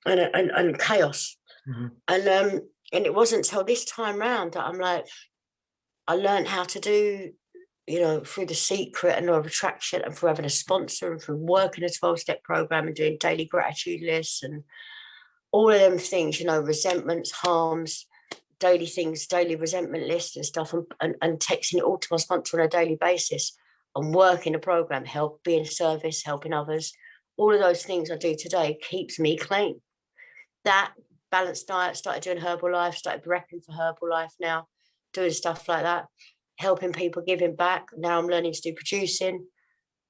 and chaos. Mm-hmm. And it wasn't until this time round that I'm like, I learned how to do, through The Secret and Law of Attraction, and through having a sponsor and through working a 12-step program and doing daily gratitude lists and all of them things, resentments, harms, daily things, daily resentment lists and stuff, and texting it all to my sponsor on a daily basis and working a program, being service, helping others. All of those things I do today keeps me clean. That balanced diet, started doing Herbalife, started repping for Herbalife now, doing stuff like that, helping people, giving back. Now I'm learning to do producing,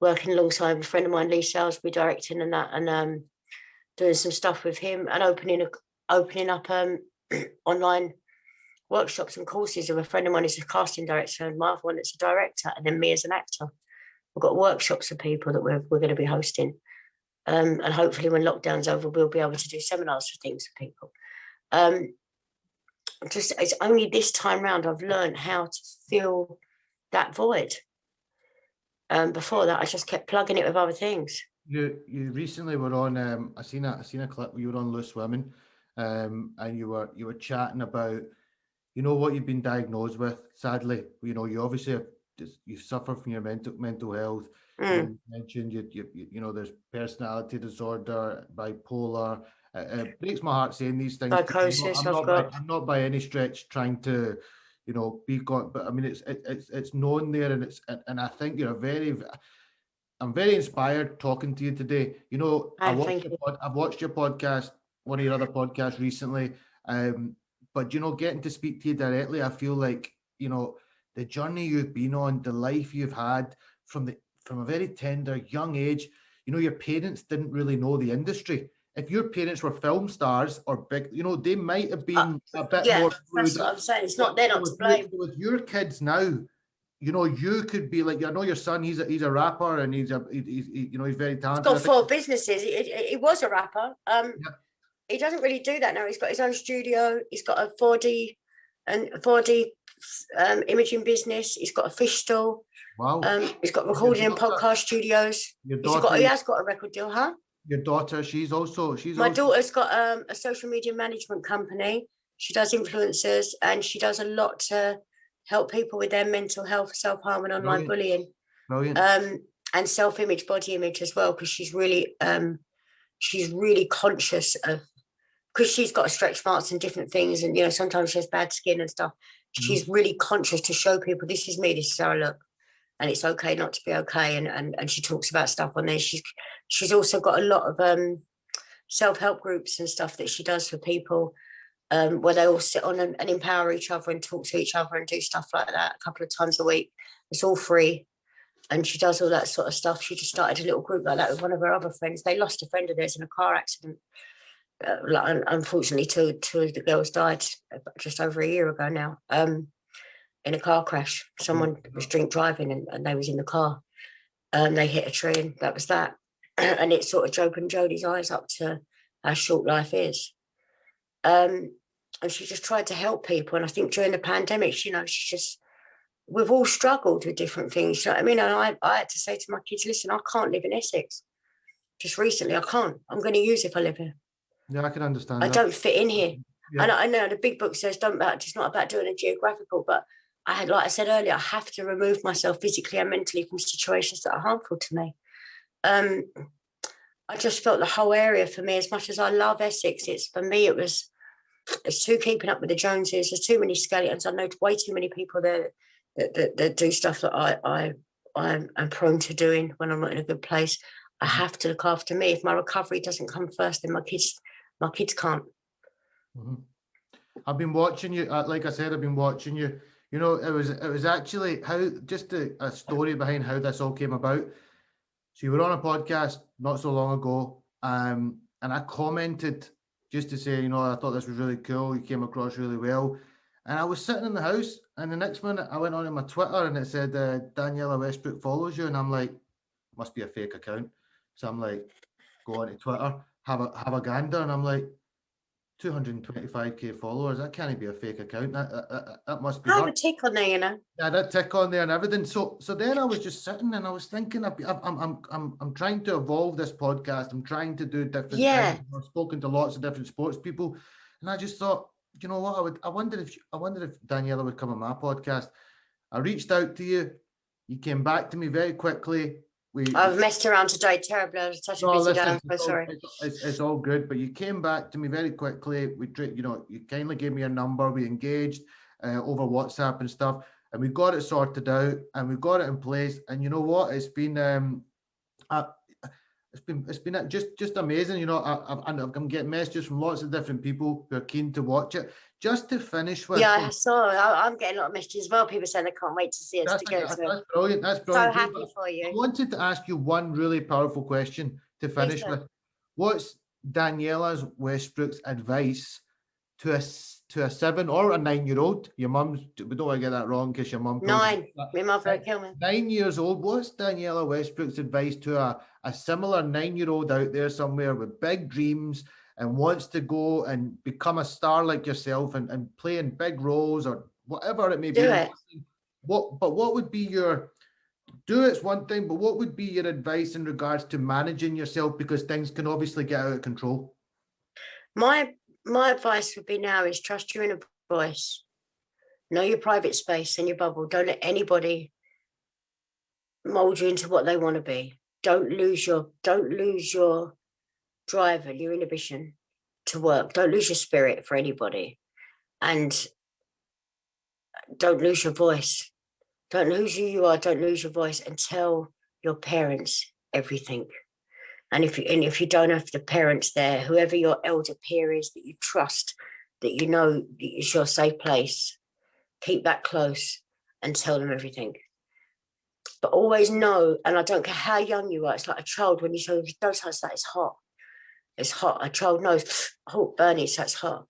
working alongside a friend of mine, Lee Salisbury, directing and that, and doing some stuff with him and opening up online workshops and courses with a friend of mine who's a casting director and my other one that's a director, and then me as an actor. We've got workshops for people that we're going to be hosting. And hopefully when lockdown's over, we'll be able to do seminars for things for people. It's only this time round I've learned how to fill that void. Before that, I just kept plugging it with other things. You recently were on. I seen a clip where you were on Loose Women, and you were chatting about, what you've been diagnosed with. Sadly, you obviously you suffer from your mental health. You mentioned you there's personality disorder, bipolar. It breaks my heart saying these things. Psychosis. I'm not by any stretch trying to, be gone, but I mean it's known there, and I think I'm very inspired talking to you today. I've watched your podcast, one of your other podcasts recently, but getting to speak to you directly, I feel like the journey you've been on, the life you've had from a very tender young age. Your parents didn't really know the industry. If your parents were film stars or big, they might have been a bit more. That's what I'm saying. It's not they're not to blame. With your kids now, you could be like, I know your son. He's a rapper, and he's very talented. He's got 4 businesses. He was a rapper. He doesn't really do that now. He's got his own studio. He's got a 4D imaging business. He's got a fish stall. Wow. He's got recording and podcast studios. He has got a record deal, huh? Your daughter, my daughter's got a social media management company. She does influencers, and she does a lot to help people with their mental health, self-harm and online bullying. Brilliant. And self-image, body image as well, because she's really conscious of, because she's got stretch marks and different things, and sometimes she has bad skin and stuff. She's really conscious to show people, this is me, this is how I look, and it's okay not to be okay. And she talks about stuff on there. She's also got a lot of self-help groups and stuff that she does for people, where they all sit on and empower each other and talk to each other and do stuff like that a couple of times a week. It's all free. And she does all that sort of stuff. She just started a little group like that with one of her other friends. They lost a friend of theirs in a car accident. Unfortunately, two of the girls died just over a year ago now, in a car crash. Someone was drink driving and they was in the car. They hit a tree, and that was that. And it sort of opened Jodie's eyes up to how short life is. And she just tried to help people. And I think during the pandemic, we've all struggled with different things. You know what I mean? And I had to say to my kids, listen, I can't live in Essex. Just recently, I can't. I'm going to use if I live here. Yeah, I can understand. I don't fit in here. Yeah. And I know the big book says it's not about doing a geographical, but like I said earlier, I have to remove myself physically and mentally from situations that are harmful to me. I just felt the whole area for me, as much as I love Essex, for me, it's too keeping up with the Joneses. There's too many skeletons. I know way too many people there that do stuff that I'm prone to doing when I'm not in a good place. I have to look after me. If my recovery doesn't come first, then my kids can't. Mm-hmm. I've been watching you. Like I said, I've been watching you. You know, it was actually just a story behind how this all came about. So you were on a podcast not so long ago, and I commented just to say, you know, I thought this was really cool. You came across really well. And I was sitting in the house, and the next minute I went on to my Twitter, and it said Danniella Westbrook follows you, and I'm like, must be a fake account. So I'm like, go on to Twitter, have a gander, and I'm like, 225k followers. That can't be a fake account. That must be. I have a tick on there, you know. Yeah, that tick on there and everything. So then I was just sitting and I was thinking, I'm trying to evolve this podcast. I'm trying to do different things. I've spoken to lots of different sports people, and I just thought, you know what? I wondered if Danniella would come on my podcast. I reached out to you. You came back to me very quickly. I've messed around today terribly. I was such a busy guy. I'm so sorry. It's all good, but you came back to me very quickly. You kindly gave me a number. We engaged over WhatsApp and stuff, and we got it sorted out, and we got it in place. And you know what? It's been just amazing. You know, I'm getting messages from lots of different people who are keen to watch it. Just to finish with, I saw. I'm getting a lot of messages as well. People saying they can't wait to see us together. That's brilliant. That's brilliant. So happy for you. I wanted to ask you one really powerful question to finish with. What's Danniella Westbrook's advice to a 7 or a 9-year-old? Your mum's. We don't want to get that wrong because your mum. 9. My mother would kill me. 9 years old. What's Danniella Westbrook's advice to a similar 9-year-old out there somewhere with big dreams and wants to go and become a star like yourself and play in big roles or whatever it may be? Do it. What would be your... Do it's one thing, but what would be your advice in regards to managing yourself, because things can obviously get out of control? My advice would be now is trust your inner voice. Know your private space and your bubble. Don't let anybody mold you into what they want to be. Don't lose your drive and your inhibition to work. Don't lose your spirit for anybody. And don't lose your voice. Don't lose who you are. Don't lose your voice, and tell your parents everything. And if you don't have the parents there, whoever your elder peer is that you trust, that you know is your safe place, keep that close and tell them everything. But always know, and I don't care how young you are, it's like a child when you say, don't touch that, it's hot. It's hot. A child knows, oh, Bernie, that's hot.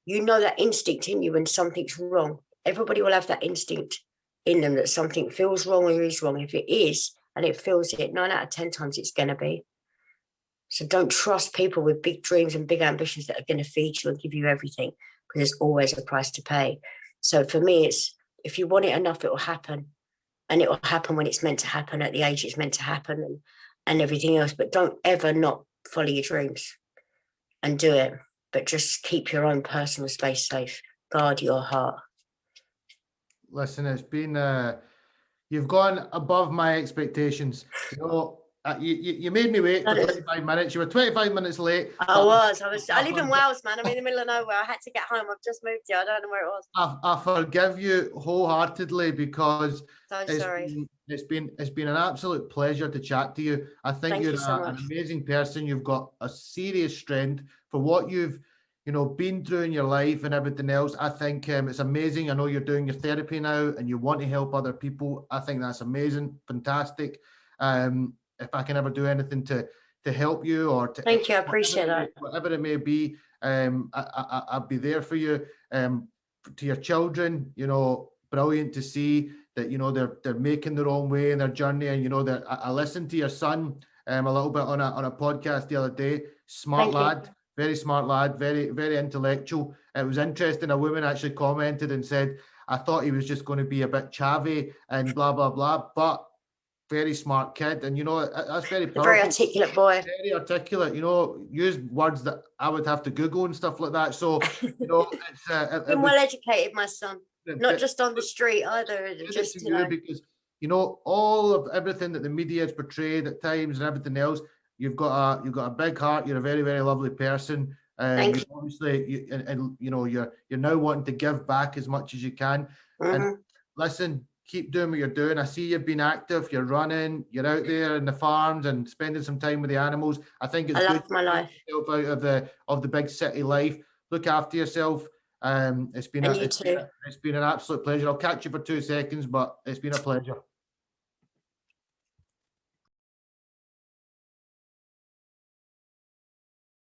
You know that instinct in you when something's wrong. Everybody will have that instinct in them that something feels wrong or is wrong. If it is, and it feels it, 9 out of 10 times it's going to be. So don't trust people with big dreams and big ambitions that are going to feed you and give you everything, because there's always a price to pay. So for me, it's, if you want it enough, it will happen. And it will happen when it's meant to happen, at the age it's meant to happen, and everything else. But don't ever not follow your dreams and do it. But just keep your own personal space safe. Guard your heart. Listen, it's been, you've gone above my expectations. You know, you made me wait for 25 minutes. You were 25 minutes late. I live in Wales, man. I'm in the middle of nowhere. I had to get home. I've just moved here. I don't know where it was. I forgive you wholeheartedly, because sorry. It's been an absolute pleasure to chat to you. I think you're an amazing person. You've got a serious strength for what you've been through in your life and everything else. I think it's amazing. I know you're doing your therapy now and you want to help other people. I think that's amazing, fantastic. If I can ever do anything to help you or to... Thank you, I appreciate that. Whatever it may be, I'll be there for you. To your children, brilliant to see that, they're making their own way in their journey. And, I listened to your son a little bit on a podcast the other day. Smart lad. Very smart lad, very, very intellectual. It was interesting. A woman actually commented and said, I thought he was just going to be a bit chavvy and blah, blah, blah, but very smart kid. And, that's very powerful. Very articulate boy. Very articulate, use words that I would have to Google and stuff like that. So, it's... been well educated, my son. Not just on the street either. Just, because, all of everything that the media has portrayed at times and everything else, You've got a big heart. You're a very, very lovely person. Thank You obviously, and you know, you're now wanting to give back as much as you can. And listen, keep doing what you're doing. I see you've been active. You're running. You're out there in the farms and spending some time with the animals. I think it's I good love my life. to get yourself out of the big city life. Look after yourself. It's been And you too. it's been an absolute pleasure. I'll catch you for 2 seconds, but it's been a pleasure.